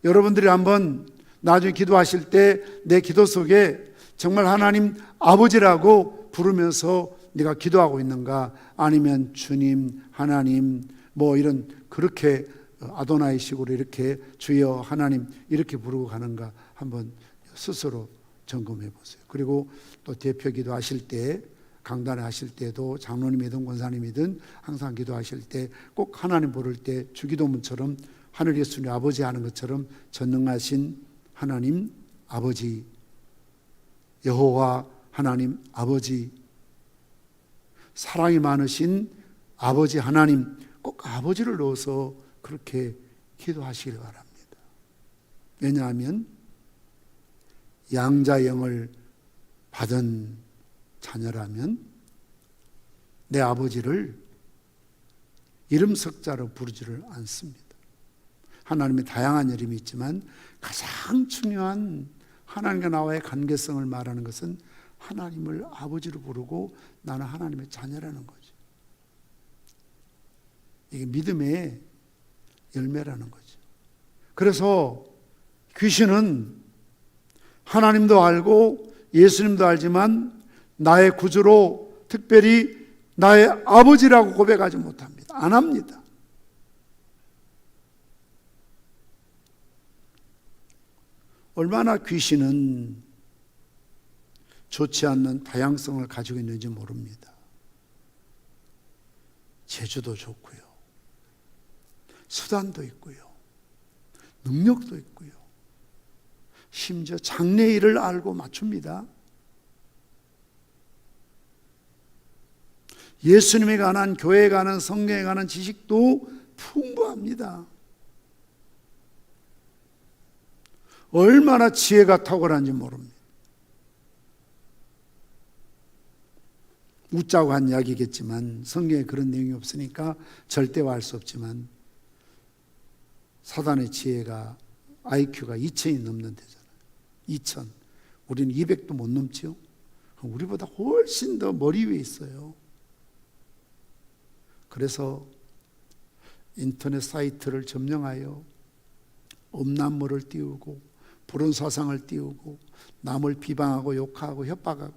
S1: 여러분들이 한번 나중에 기도하실 때 내 기도 속에 정말 하나님 아버지라고 부르면서 네가 기도하고 있는가? 아니면 주님, 하나님 뭐 이런 그렇게 아도나이 식으로 이렇게 주여 하나님 이렇게 부르고 가는가 한번 스스로 점검해 보세요. 그리고 또 대표 기도하실 때 강단에 하실 때도 장로님이든 권사님이든 항상 기도하실 때 꼭 하나님 부를 때 주기도문처럼 하늘 예수님 아버지 하는 것처럼 전능하신 하나님 아버지, 여호와 하나님 아버지, 사랑이 많으신 아버지 하나님, 꼭 아버지를 넣어서 그렇게 기도하시길 바랍니다. 왜냐하면 양자영을 받은 자녀라면 내 아버지를 이름 석자로 부르지를 않습니다. 하나님의 다양한 이름이 있지만 가장 중요한 하나님과 나와의 관계성을 말하는 것은 하나님을 아버지로 부르고 나는 하나님의 자녀라는 거죠. 이게 믿음의 열매라는 거죠. 그래서 귀신은 하나님도 알고 예수님도 알지만 나의 구주로 특별히 나의 아버지라고 고백하지 못합니다. 안 합니다. 얼마나 귀신은 좋지 않는 다양성을 가지고 있는지 모릅니다. 재주도 좋고요. 수단도 있고요. 능력도 있고요. 심지어 장래일을 알고 맞춥니다. 예수님에 관한, 교회에 관한, 성경에 관한 지식도 풍부합니다. 얼마나 지혜가 탁월한지 모릅니다. 웃자고 한 이야기겠지만 성경에 그런 내용이 없으니까 절대화할 수 없지만 사단의 지혜가 IQ가 2000이 넘는 데잖아요. 2000. 우리는 200도 못 넘지요. 우리보다 훨씬 더 머리 위에 있어요. 그래서 인터넷 사이트를 점령하여 음란물을 띄우고 불온 사상을 띄우고 남을 비방하고 욕하고 협박하고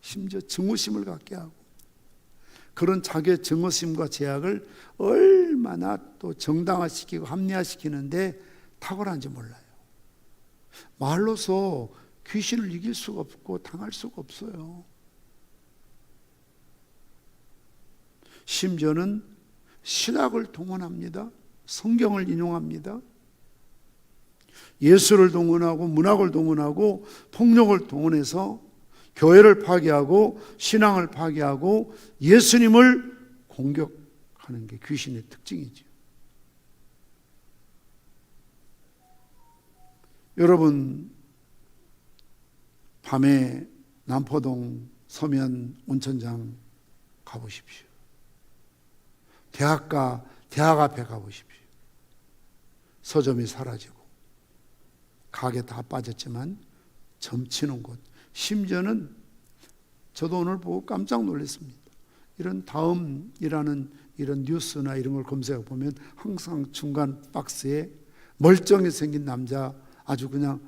S1: 심지어 증오심을 갖게 하고 그런 자기의 증오심과 제약을 얼마나 또 정당화시키고 합리화시키는데 탁월한지 몰라요. 말로서 귀신을 이길 수가 없고 당할 수가 없어요. 심지어는 신학을 동원합니다. 성경을 인용합니다. 예술을 동원하고 문학을 동원하고 폭력을 동원해서 교회를 파괴하고 신앙을 파괴하고 예수님을 공격하는 게 귀신의 특징이죠. 여러분, 밤에 남포동 서면 온천장 가보십시오. 대학 앞에 가보십시오. 서점이 사라지고 가게 다 빠졌지만 점치는 곳, 심지어는 저도 오늘 보고 깜짝 놀랐습니다. 이런 다음이라는 이런 뉴스나 이런 걸 검색해 보면 항상 중간 박스에 멀쩡히 생긴 남자, 아주 그냥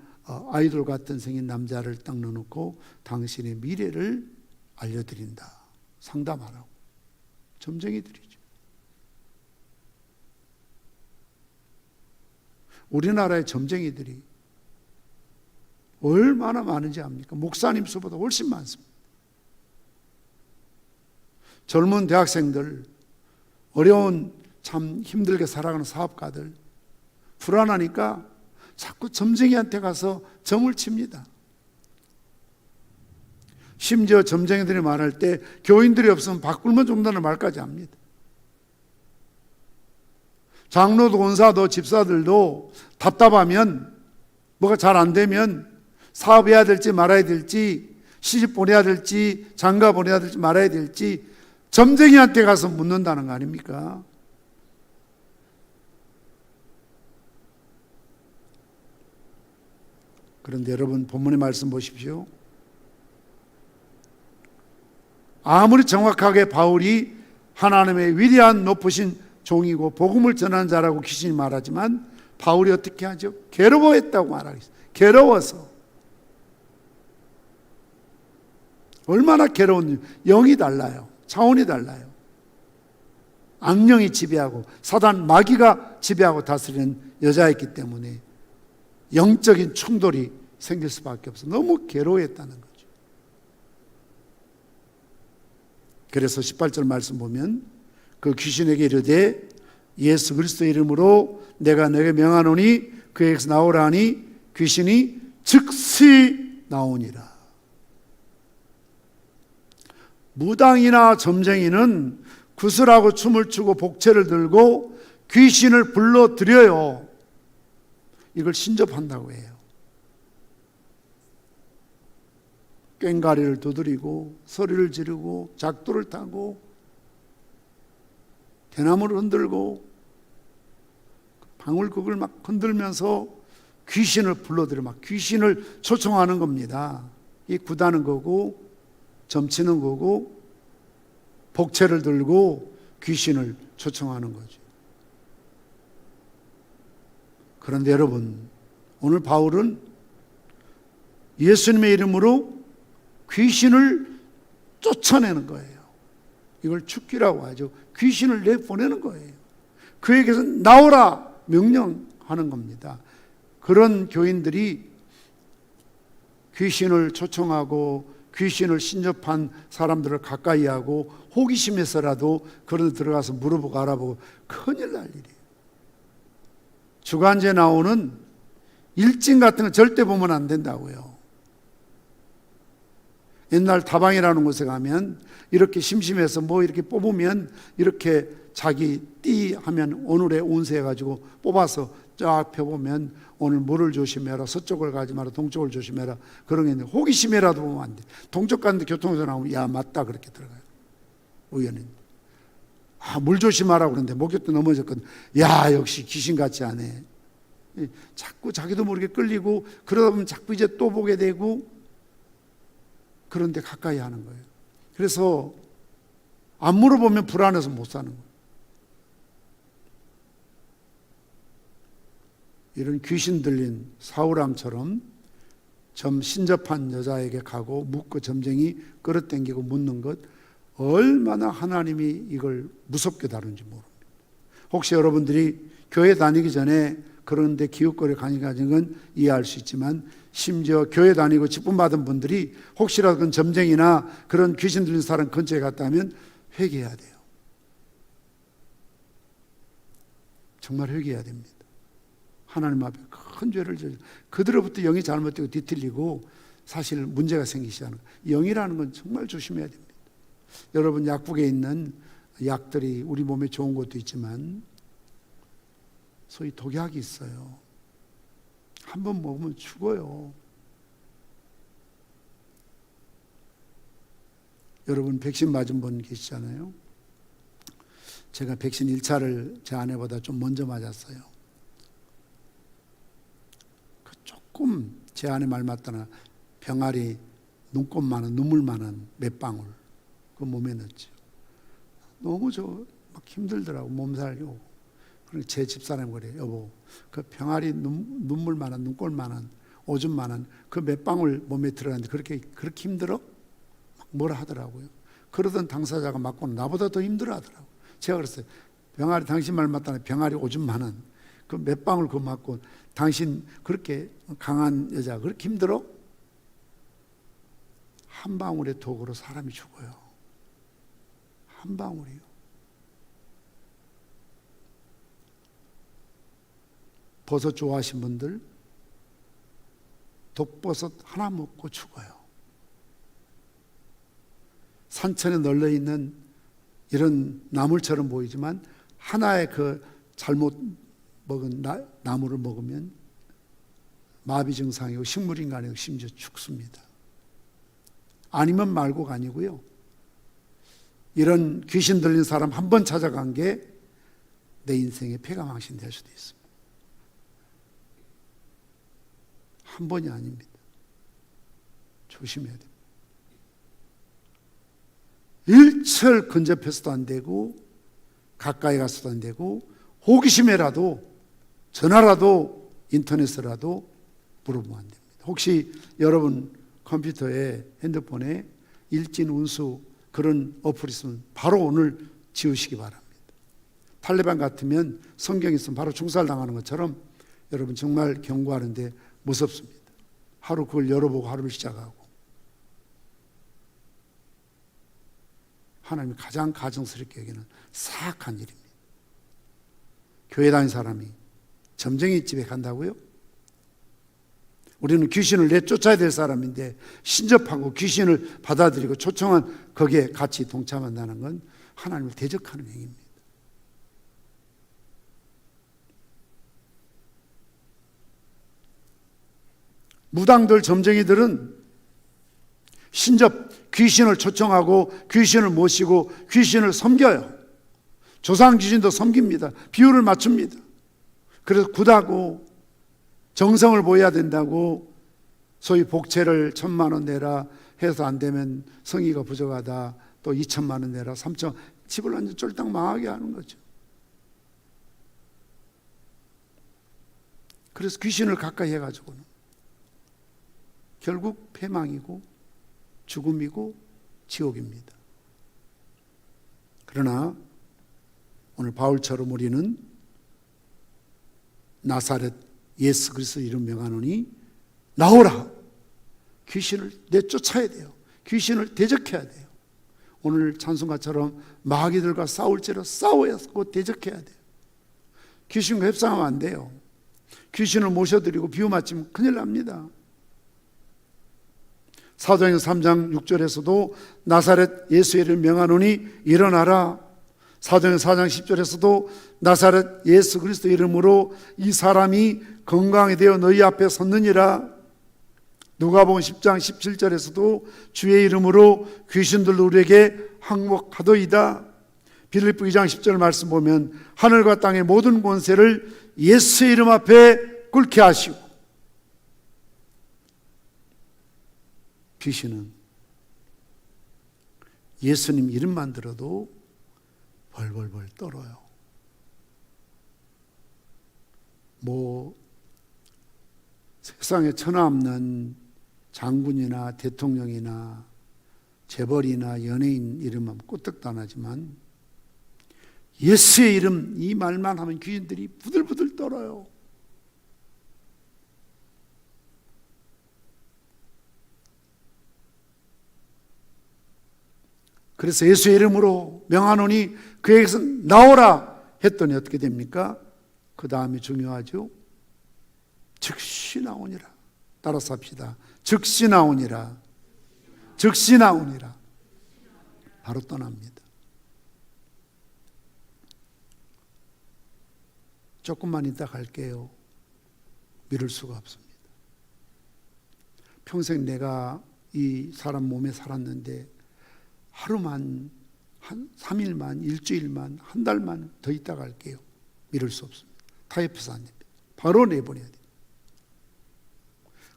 S1: 아이돌 같은 생긴 남자를 딱 넣어놓고 당신의 미래를 알려드린다, 상담하라고. 점쟁이들이죠. 우리나라의 점쟁이들이 얼마나 많은지 압니까? 목사님 수보다 훨씬 많습니다. 젊은 대학생들, 어려운 참 힘들게 살아가는 사업가들, 불안하니까 자꾸 점쟁이한테 가서 점을 칩니다. 심지어 점쟁이들이 말할 때 교인들이 없으면 바꿀만 중단을 말까지 합니다. 장로도 권사도 집사들도 답답하면 뭐가 잘 안 되면 사업해야 될지 말아야 될지, 시집 보내야 될지 장가 보내야 될지 말아야 될지 점쟁이한테 가서 묻는다는 거 아닙니까? 그런데 여러분, 본문의 말씀 보십시오. 아무리 정확하게 바울이 하나님의 위대한 높으신 종이고 복음을 전하는 자라고 귀신이 말하지만 바울이 어떻게 하죠? 괴로워했다고 말하겠어요. 괴로워서. 얼마나 괴로운지. 영이 달라요. 차원이 달라요. 악령이 지배하고 사단 마귀가 지배하고 다스리는 여자였기 때문에 영적인 충돌이 생길 수밖에 없어. 너무 괴로워했다는 거죠. 그래서 18절 말씀 보면 그 귀신에게 이르되 예수 그리스도의 이름으로 내가 너에게 명하노니 그에게서 나오라 하니 귀신이 즉시 나오니라. 무당이나 점쟁이는 구슬하고 춤을 추고 복채를 들고 귀신을 불러들여요. 이걸 신접한다고 해요. 꽹과리를 두드리고 소리를 지르고 작두를 타고 대나무를 흔들고 방울국을 막 흔들면서 귀신을 불러들여 막 귀신을 초청하는 겁니다. 이 구다는 거고 점치는 거고 복채를 들고 귀신을 초청하는 거죠. 그런데 여러분, 오늘 바울은 예수님의 이름으로 귀신을 쫓아내는 거예요. 이걸 죽기라고 하죠. 귀신을 내보내는 거예요. 그에게서 나오라 명령하는 겁니다. 그런 교인들이 귀신을 초청하고 귀신을 신접한 사람들을 가까이 하고 호기심에서라도 그런 데 들어가서 물어보고 알아보고 큰일 날 일이에요. 주간제 나오는 일진 같은 거 절대 보면 안 된다고요. 옛날 다방이라는 곳에 가면 이렇게 심심해서 뭐 이렇게 뽑으면 이렇게 자기 띠 하면 오늘의 운세 해가지고 뽑아서 쫙 펴보면 오늘 뭐를 조심해라, 서쪽을 가지 마라, 동쪽을 조심해라, 그런 게 있는데 호기심이라도 보면 안 돼. 동쪽 가는데 교통에서 나오면 야 맞다 그렇게 들어가요. 우연히 물 조심하라 그러는데 목욕도 넘어졌거든. 야 역시 귀신같지 않네. 자꾸 자기도 모르게 끌리고 그러다 보면 자꾸 이제 또 보게 되고 그런데 가까이 하는 거예요. 그래서 안 물어보면 불안해서 못 사는 거예요. 이런 귀신 들린 사울왕처럼 점 신접한 여자에게 가고 묻고 점쟁이 끌어당기고 묻는 것, 얼마나 하나님이 이걸 무섭게 다룬지 모릅니다. 혹시 여러분들이 교회 다니기 전에 그런데 기웃거리 가진 건 이해할 수 있지만 심지어 교회 다니고 직분 받은 분들이 혹시라도 그런 점쟁이나 그런 귀신 들린 사람 근처에 갔다면 회개해야 돼요. 정말 회개해야 됩니다. 하나님 앞에 큰 죄를 저지르 그들로부터 영이 잘못되고 뒤틀리고 사실 문제가 생기기 시작하는 거예요. 영이라는 건 정말 조심해야 됩니다. 여러분 약국에 있는 약들이 우리 몸에 좋은 것도 있지만 소위 독약이 있어요. 한번 먹으면 죽어요. 여러분 백신 맞은 분 계시잖아요. 제가 백신 1차를 제 아내보다 좀 먼저 맞았어요. 조금 제 아내 말 맞다나 병아리 눈곱만한 눈물만한 몇 방울 그 몸에 넣었죠. 너무 막 힘들더라고. 몸살이 오고. 그리고 제 집사람이 그래요. 여보 그 병아리 눈물만한 눈꼴만한 오줌만한 그 몇 방울 몸에 들어갔는데 그렇게 힘들어? 막 뭐라 하더라고요. 그러던 당사자가 맞고는 나보다 더 힘들어 하더라고요. 제가 그랬어요. 병아리 당신 말 맞다나 병아리 오줌만한 그 몇 방울 그거 맞고 당신 그렇게 강한 여자 그렇게 힘들어? 한 방울의 독으로 사람이 죽어요. 한 방울이요. 버섯 좋아하시는 분들 독버섯 하나 먹고 죽어요. 산천에 널려있는 이런 나물처럼 보이지만 하나의 그 잘못 먹은 나무를 먹으면 마비 증상이고 식물인간이고 심지어 죽습니다. 아니면 말고가 아니고요. 이런 귀신 들린 사람 한 번 찾아간 게 내 인생의 폐가망신 될 수도 있습니다. 한 번이 아닙니다. 조심해야 됩니다. 일철 근접해서도 안 되고 가까이 가서도 안 되고 호기심에라도 전화라도 인터넷으로라도 물어보면 안 됩니다. 혹시 여러분 컴퓨터에 핸드폰에 일진 운수 그런 어플이 있으면 바로 오늘 지우시기 바랍니다. 탈레반 같으면 성경이 있으면 바로 총살당하는 것처럼 여러분 정말 경고하는데 무섭습니다. 하루 그걸 열어보고 하루를 시작하고 하나님이 가장 가증스럽게 여기는 사악한 일입니다. 교회 다닌 사람이 점쟁이 집에 간다고요? 우리는 귀신을 내쫓아야 될 사람인데 신접하고 귀신을 받아들이고 초청한 거기에 같이 동참한다는 건 하나님을 대적하는 행위입니다. 무당들, 점쟁이들은 신접 귀신을 초청하고 귀신을 모시고 귀신을 섬겨요. 조상 귀신도 섬깁니다. 비율을 맞춥니다. 그래서 굿하고 정성을 보여야 된다고 소위 복채를 1,000만 원 내라 해서 안 되면 성의가 부족하다. 또 2,000만 원 내라, 3,000원. 집을 완전 쫄딱 망하게 하는 거죠. 그래서 귀신을 가까이 해가지고는 결국 패망이고 죽음이고 지옥입니다. 그러나 오늘 바울처럼 우리는 나사렛 예수 그리스도 이름 명하노니 나오라. 귀신을 내쫓아야 돼요. 귀신을 대적해야 돼요. 오늘 찬송가처럼 마귀들과 싸울지라 싸워야 하고 대적해야 돼요. 귀신과 협상하면 안 돼요. 귀신을 모셔드리고 비유 맞추면 큰일 납니다. 사도행전 3장 6절에서도 나사렛 예수의 이름을 명하노니 일어나라. 사도행전 4장 10절에서도 나사렛 예수 그리스도 이름으로 이 사람이 건강이 되어 너희 앞에 섰느니라. 누가복음 10장 17절에서도 주의 이름으로 귀신들도 우리에게 항복하도이다. 빌립보 2장 10절 말씀 보면 하늘과 땅의 모든 권세를 예수의 이름 앞에 꿇게 하시고, 귀신은 예수님 이름만 들어도 벌벌벌 떨어요. 세상에 천하 없는 장군이나 대통령이나 재벌이나 연예인 이름은 ቁ떡도 안 하지만 예수의 이름 이 말만 하면 귀신들이 부들부들 떨어요. 그래서 예수의 이름으로 명하노니 그에게서 나오라 했더니 어떻게 됩니까? 그 다음이 중요하죠. 즉시 나오니라. 따라서 합시다. 즉시 나오니라. 즉시 나오니라. 바로 떠납니다. 조금만 이따 갈게요. 미룰 수가 없습니다. 평생 내가 이 사람 몸에 살았는데 하루만, 한 3일만, 일주일만, 한 달만 더 있다 갈게요. 미룰 수 없습니다. 타협해서 안 됩니다. 바로 내보내야 돼요.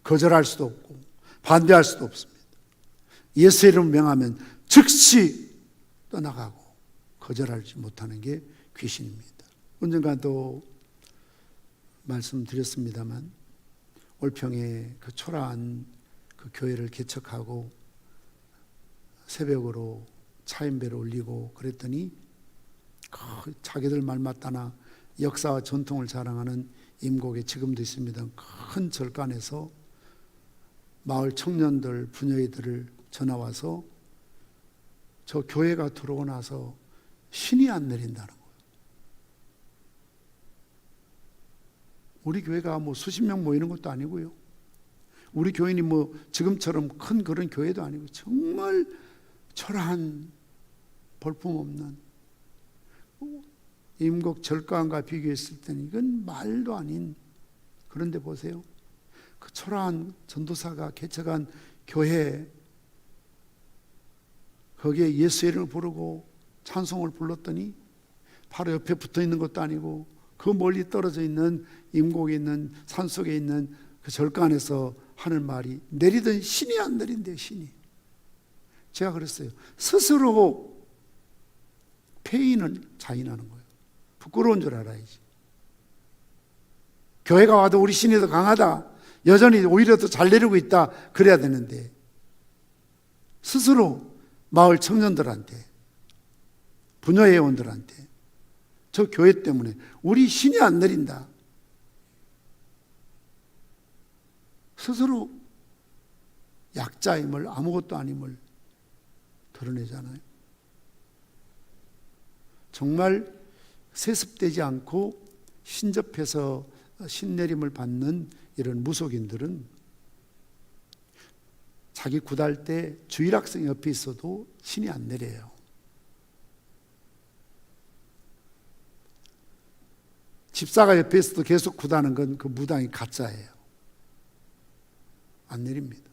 S1: 거절할 수도 없고 반대할 수도 없습니다. 예수의 이름을 명하면 즉시 떠나가고 거절하지 못하는 게 귀신입니다. 언젠가도 말씀드렸습니다만 올평에 그 초라한 그 교회를 개척하고 새벽으로 차인배를 올리고 그랬더니 자기들 말 맞다나 역사와 전통을 자랑하는 임곡에 지금도 있습니다. 큰 절간에서 마을 청년들, 부녀이들을 전화와서 저 교회가 들어오고 나서 신이 안 내린다는 거예요. 우리 교회가 수십 명 모이는 것도 아니고요. 우리 교인이 지금처럼 큰 그런 교회도 아니고 정말 초라한 볼품없는 임곡 절간과 비교했을 때는 이건 말도 아닌. 그런데 보세요. 그 초라한 전도사가 개척한 교회, 거기에 예수의 이름을 부르고 찬송을 불렀더니 바로 옆에 붙어 있는 것도 아니고 그 멀리 떨어져 있는 임곡에 있는 산속에 있는 그 절간에서 하는 말이 내리던 신이 안 내린대요. 신이. 제가 그랬어요. 스스로 폐인을 자인하는 거예요. 부끄러운 줄 알아야지. 교회가 와도 우리 신이 더 강하다, 여전히 오히려 더 잘 내리고 있다 그래야 되는데 스스로 마을 청년들한테, 부녀회원들한테 저 교회 때문에 우리 신이 안 내린다, 스스로 약자임을, 아무것도 아님을 드러내잖아요. 정말 세습되지 않고 신접해서 신내림을 받는 이런 무속인들은 자기 굿할 때 주일학생 옆에 있어도 신이 안 내려요. 집사가 옆에 있어도 계속 굿하는 건 그 무당이 가짜예요. 안 내립니다.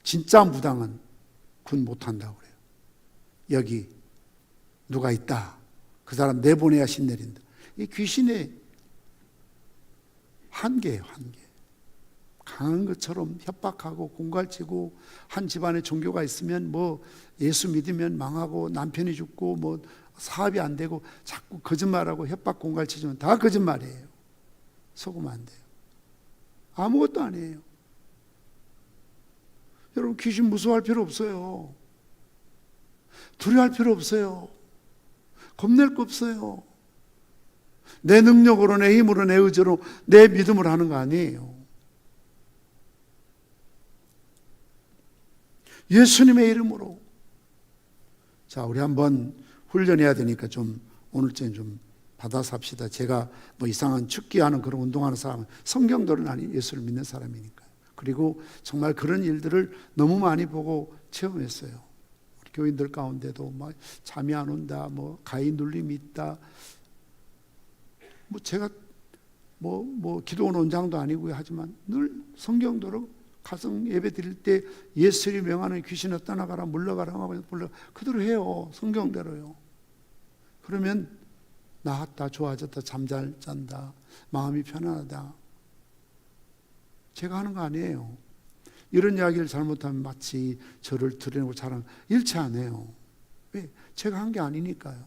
S1: 진짜 무당은 군 못한다고 그래요. 여기 누가 있다. 그 사람 내보내야 신 내린다. 이 귀신의 한계예요, 한계. 강한 것처럼 협박하고 공갈치고, 한 집안에 종교가 있으면 뭐 예수 믿으면 망하고 남편이 죽고 뭐 사업이 안 되고 자꾸 거짓말하고 협박 공갈치지만 다 거짓말이에요. 속으면 안 돼요. 아무것도 아니에요. 여러분, 귀신 무서워할 필요 없어요. 두려워할 필요 없어요. 겁낼 거 없어요. 내 능력으로, 내 힘으로, 내 의지로, 내 믿음으로 하는 거 아니에요. 예수님의 이름으로. 자, 우리 한번 훈련해야 되니까 좀 오늘쯤 좀 받아서 합시다. 제가 뭐 이상한 축기하는 그런 운동하는 사람은 성경대로 나는 예수를 믿는 사람이니까요. 그리고 정말 그런 일들을 너무 많이 보고 체험했어요. 우리 교인들 가운데도 막 잠이 안 온다, 뭐 가위 눌림이 있다. 뭐 제가 뭐 기도원 원장도 아니고요. 하지만 늘 성경대로 가정 예배 드릴 때 예수를 명하는 귀신을 떠나가라, 물러가라 하고 그대로 해요. 성경대로요. 그러면 나았다, 좋아졌다, 잠 잘 잔다, 마음이 편안하다. 제가 하는 거 아니에요. 이런 이야기를 잘못하면 마치 저를 드러내고 자랑, 일치 안 해요. 왜? 제가 한 게 아니니까요.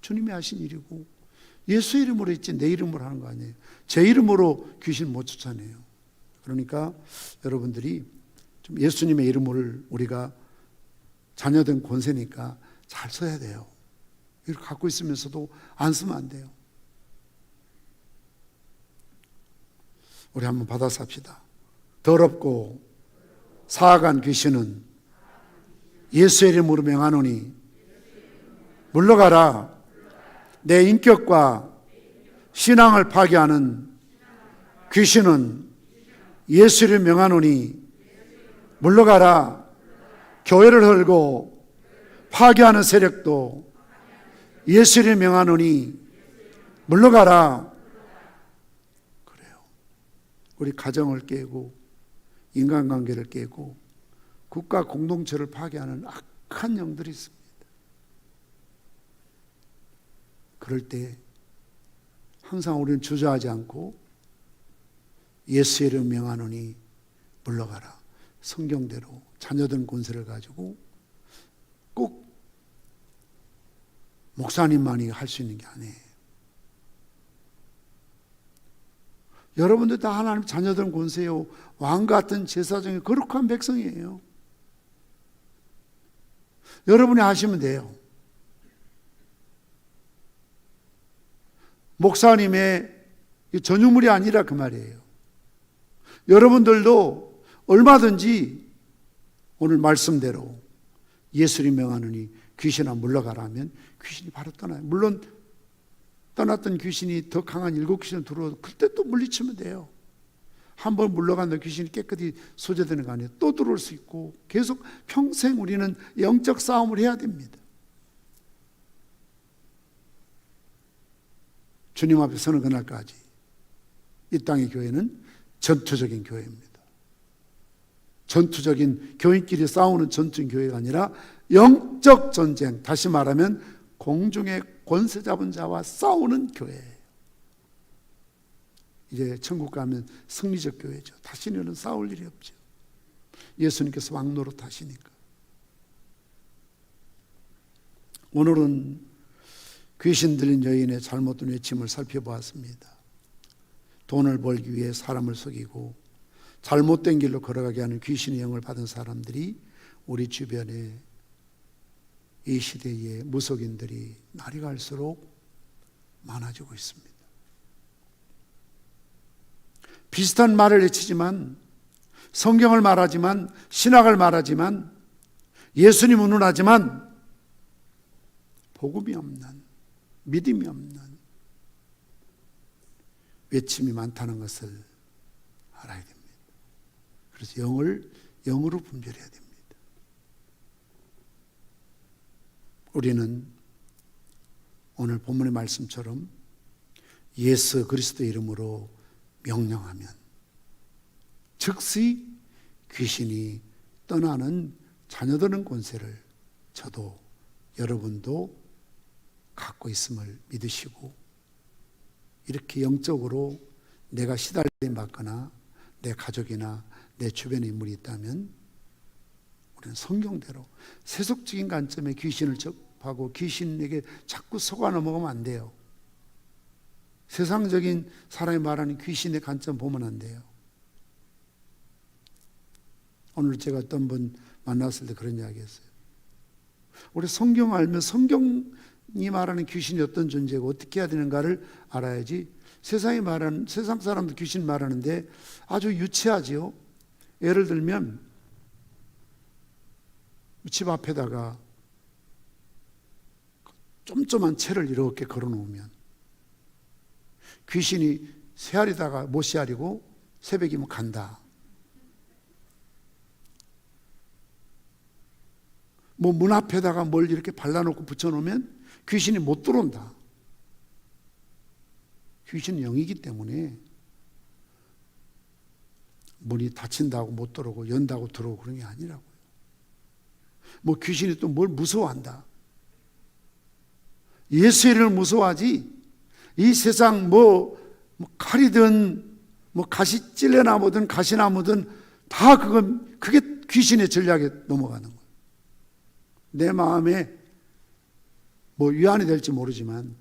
S1: 주님이 하신 일이고, 예수 이름으로 했지 내 이름으로 하는 거 아니에요. 제 이름으로 귀신 못 쫓아내요. 그러니까 여러분들이 좀 예수님의 이름을, 우리가 자녀된 권세니까 잘 써야 돼요. 이걸 갖고 있으면서도 안 쓰면 안 돼요. 우리 한번 받아서 합시다. 더럽고 사악한 귀신은 예수의 이름으로 명하노니 물러가라. 내 인격과 신앙을 파괴하는 귀신은 예수를 명하노니 물러가라. 교회를 헐고 파괴하는 세력도 예수를 명하노니 물러가라. 그래요. 우리 가정을 깨고 인간관계를 깨고 국가 공동체를 파괴하는 악한 영들이 있습니다. 그럴 때 항상 우리는 주저하지 않고 예수의 이름 명하노니 물러가라. 성경대로 자녀된 권세를 가지고 꼭 목사님만이 할 수 있는 게 아니에요. 여러분들 다 하나님 자녀된 권세요. 왕 같은 제사장의 거룩한 백성이에요. 여러분이 하시면 돼요. 목사님의 전유물이 아니라 그 말이에요. 여러분들도 얼마든지 오늘 말씀대로 예수님 명하느니 귀신아 물러가라 하면 귀신이 바로 떠나요. 물론 떠났던 귀신이 더 강한 7귀신을 들어오도 그때 또 물리치면 돼요. 한번 물러간다 귀신이 깨끗이 소재되는 거 아니에요. 또 들어올 수 있고 계속 평생 우리는 영적 싸움을 해야 됩니다. 주님 앞에 서는 그날까지 이 땅의 교회는 전투적인 교회입니다. 전투적인 교인끼리 싸우는 전투적인 교회가 아니라 영적 전쟁, 다시 말하면 공중의 권세 잡은 자와 싸우는 교회예요. 이제 천국 가면 승리적 교회죠. 다시는 싸울 일이 없죠. 예수님께서 왕노릇 하시니까. 오늘은 귀신 들린 여인의 잘못된 외침을 살펴보았습니다. 돈을 벌기 위해 사람을 속이고 잘못된 길로 걸어가게 하는 귀신의 영을 받은 사람들이 우리 주변에 이 시대의 무속인들이 날이 갈수록 많아지고 있습니다. 비슷한 말을 외치지만, 성경을 말하지만, 신학을 말하지만, 예수님 운운하지만 복음이 없는, 믿음이 없는 외침이 많다는 것을 알아야 됩니다. 그래서 영을 영으로 분별해야 됩니다. 우리는 오늘 본문의 말씀처럼 예수 그리스도 이름으로 명령하면 즉시 귀신이 떠나는 자녀되는 권세를 저도 여러분도 갖고 있음을 믿으시고, 이렇게 영적으로 내가 시달림 받거나 내 가족이나 내 주변에 인물이 있다면 우리는 성경대로 세속적인 관점에 귀신을 접하고 귀신에게 자꾸 속아 넘어가면 안 돼요. 세상적인 사람이 말하는 귀신의 관점 보면 안 돼요. 오늘 제가 어떤 분 만났을 때 그런 이야기 했어요. 우리 성경 알면 성경이 말하는 귀신이 어떤 존재고 어떻게 해야 되는가를 알아야지. 세상 사람도 귀신 말하는데 아주 유치하지요. 예를 들면 집 앞에다가 쫌쫌한 채를 이렇게 걸어 놓으면 귀신이 새알이다가 못 새알이고 새벽이면 간다. 뭐 문 앞에다가 뭘 이렇게 발라놓고 붙여놓으면 귀신이 못 들어온다. 귀신은 영이기 때문에 문이 닫힌다고 못 들어오고 연다고 들어오고 그런 게 아니라고요. 뭐 귀신이 또 뭘 무서워한다. 예수의 이름을 무서워하지, 이 세상 뭐 칼이든 뭐 가시 찔레나무든 가시나무든 다 그게 귀신의 전략에 넘어가는 거예요. 내 마음에 뭐 위안이 될지 모르지만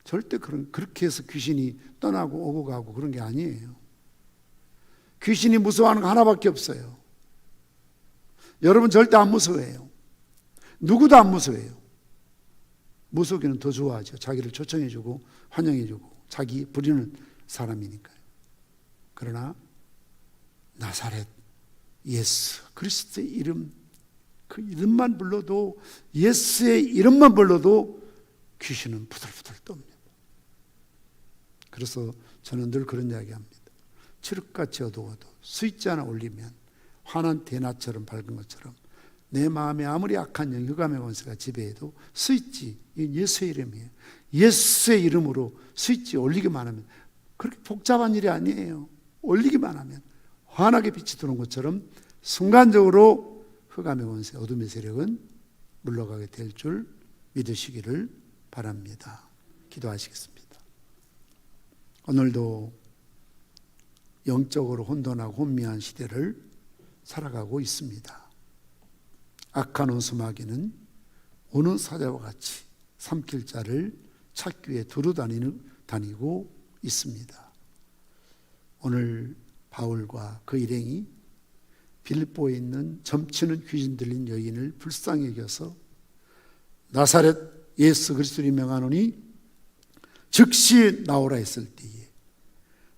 S1: 절대 그렇게 해서 귀신이 떠나고 오고 가고 그런 게 아니에요. 귀신이 무서워하는 거 하나밖에 없어요. 여러분 절대 안 무서워해요. 누구도 안 무서워해요. 무서우기는 더 좋아하죠. 자기를 초청해주고 환영해주고 자기 부리는 사람이니까요. 그러나 나사렛 예수 그리스도의 이름, 그 이름만 불러도, 예수의 이름만 불러도 귀신은 부들부들 떱니다. 그래서 저는 늘 그런 이야기합니다. 칠흑같이 어두워도 스위치 하나 올리면 환한 대낮처럼 밝은 것처럼 내 마음에 아무리 악한 영, 흑암의 권세가 지배해도 스위치, 예수의 이름이에요. 예수의 이름으로 스위치 올리기만 하면, 그렇게 복잡한 일이 아니에요. 올리기만 하면 환하게 빛이 들어온 것처럼 순간적으로 흑암의 권세, 어둠의 세력은 물러가게 될 줄 믿으시기를 바랍니다. 기도하시겠습니다. 오늘도 영적으로 혼돈하고 혼미한 시대를 살아가고 있습니다. 악한 원수마귀는 오는 사자와 같이 삼킬 자를 찾기 위해 두루 다니고 있습니다. 오늘 바울과 그 일행이 빌립보에 있는 점치는 귀신 들린 여인을 불쌍히 여겨서 나사렛 예수 그리스도를 명하노니 즉시 나오라 했을 때에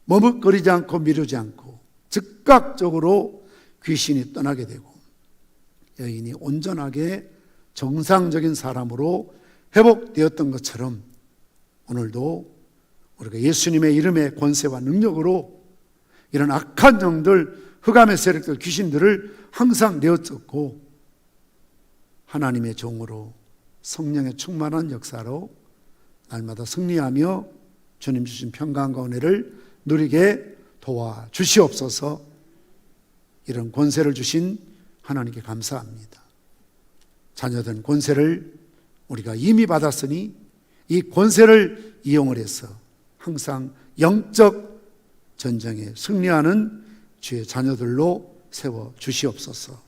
S1: 머뭇거리지 않고 미루지 않고 즉각적으로 귀신이 떠나게 되고 여인이 온전하게 정상적인 사람으로 회복되었던 것처럼 오늘도 우리가 예수님의 이름의 권세와 능력으로 이런 악한 영들, 흑암의 세력들, 귀신들을 항상 내어쫓고 하나님의 종으로 성령의 충만한 역사로 날마다 승리하며 주님 주신 평강과 은혜를 누리게 도와주시옵소서. 이런 권세를 주신 하나님께 감사합니다. 자녀된 권세를 우리가 이미 받았으니 이 권세를 이용을 해서 항상 영적 전쟁에 승리하는 주의 자녀들로 세워 주시옵소서.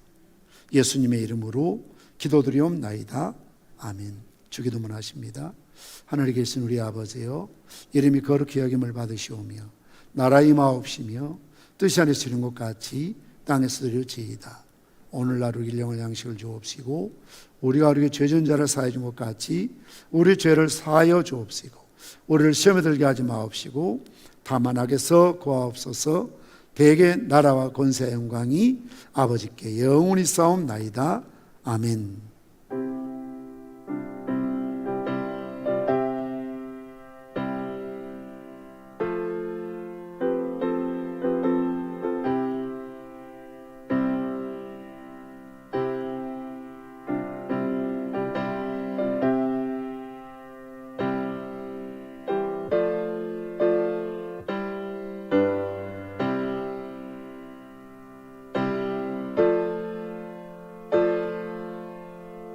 S1: 예수님의 이름으로 기도드리옵나이다. 아멘. 주기도문 하십니다. 하늘에 계신 우리 아버지여, 이름이 거룩히 여김을 받으시오며 나라 임하옵시며 뜻이 하늘에서 이룬 것 같이 땅에서 이루어지이다. 오늘날 우리 일용할 양식을 주옵시고 우리가 우리에게 죄진 자를 사하여 준 것 같이 우리 죄를 사하여 주옵시고 우리를 시험에 들게 하지 마옵시고 다만 악에서 구하옵소서. 대개 나라와 권세와 영광이 아버지께 영원히 싸움나이다. 아멘.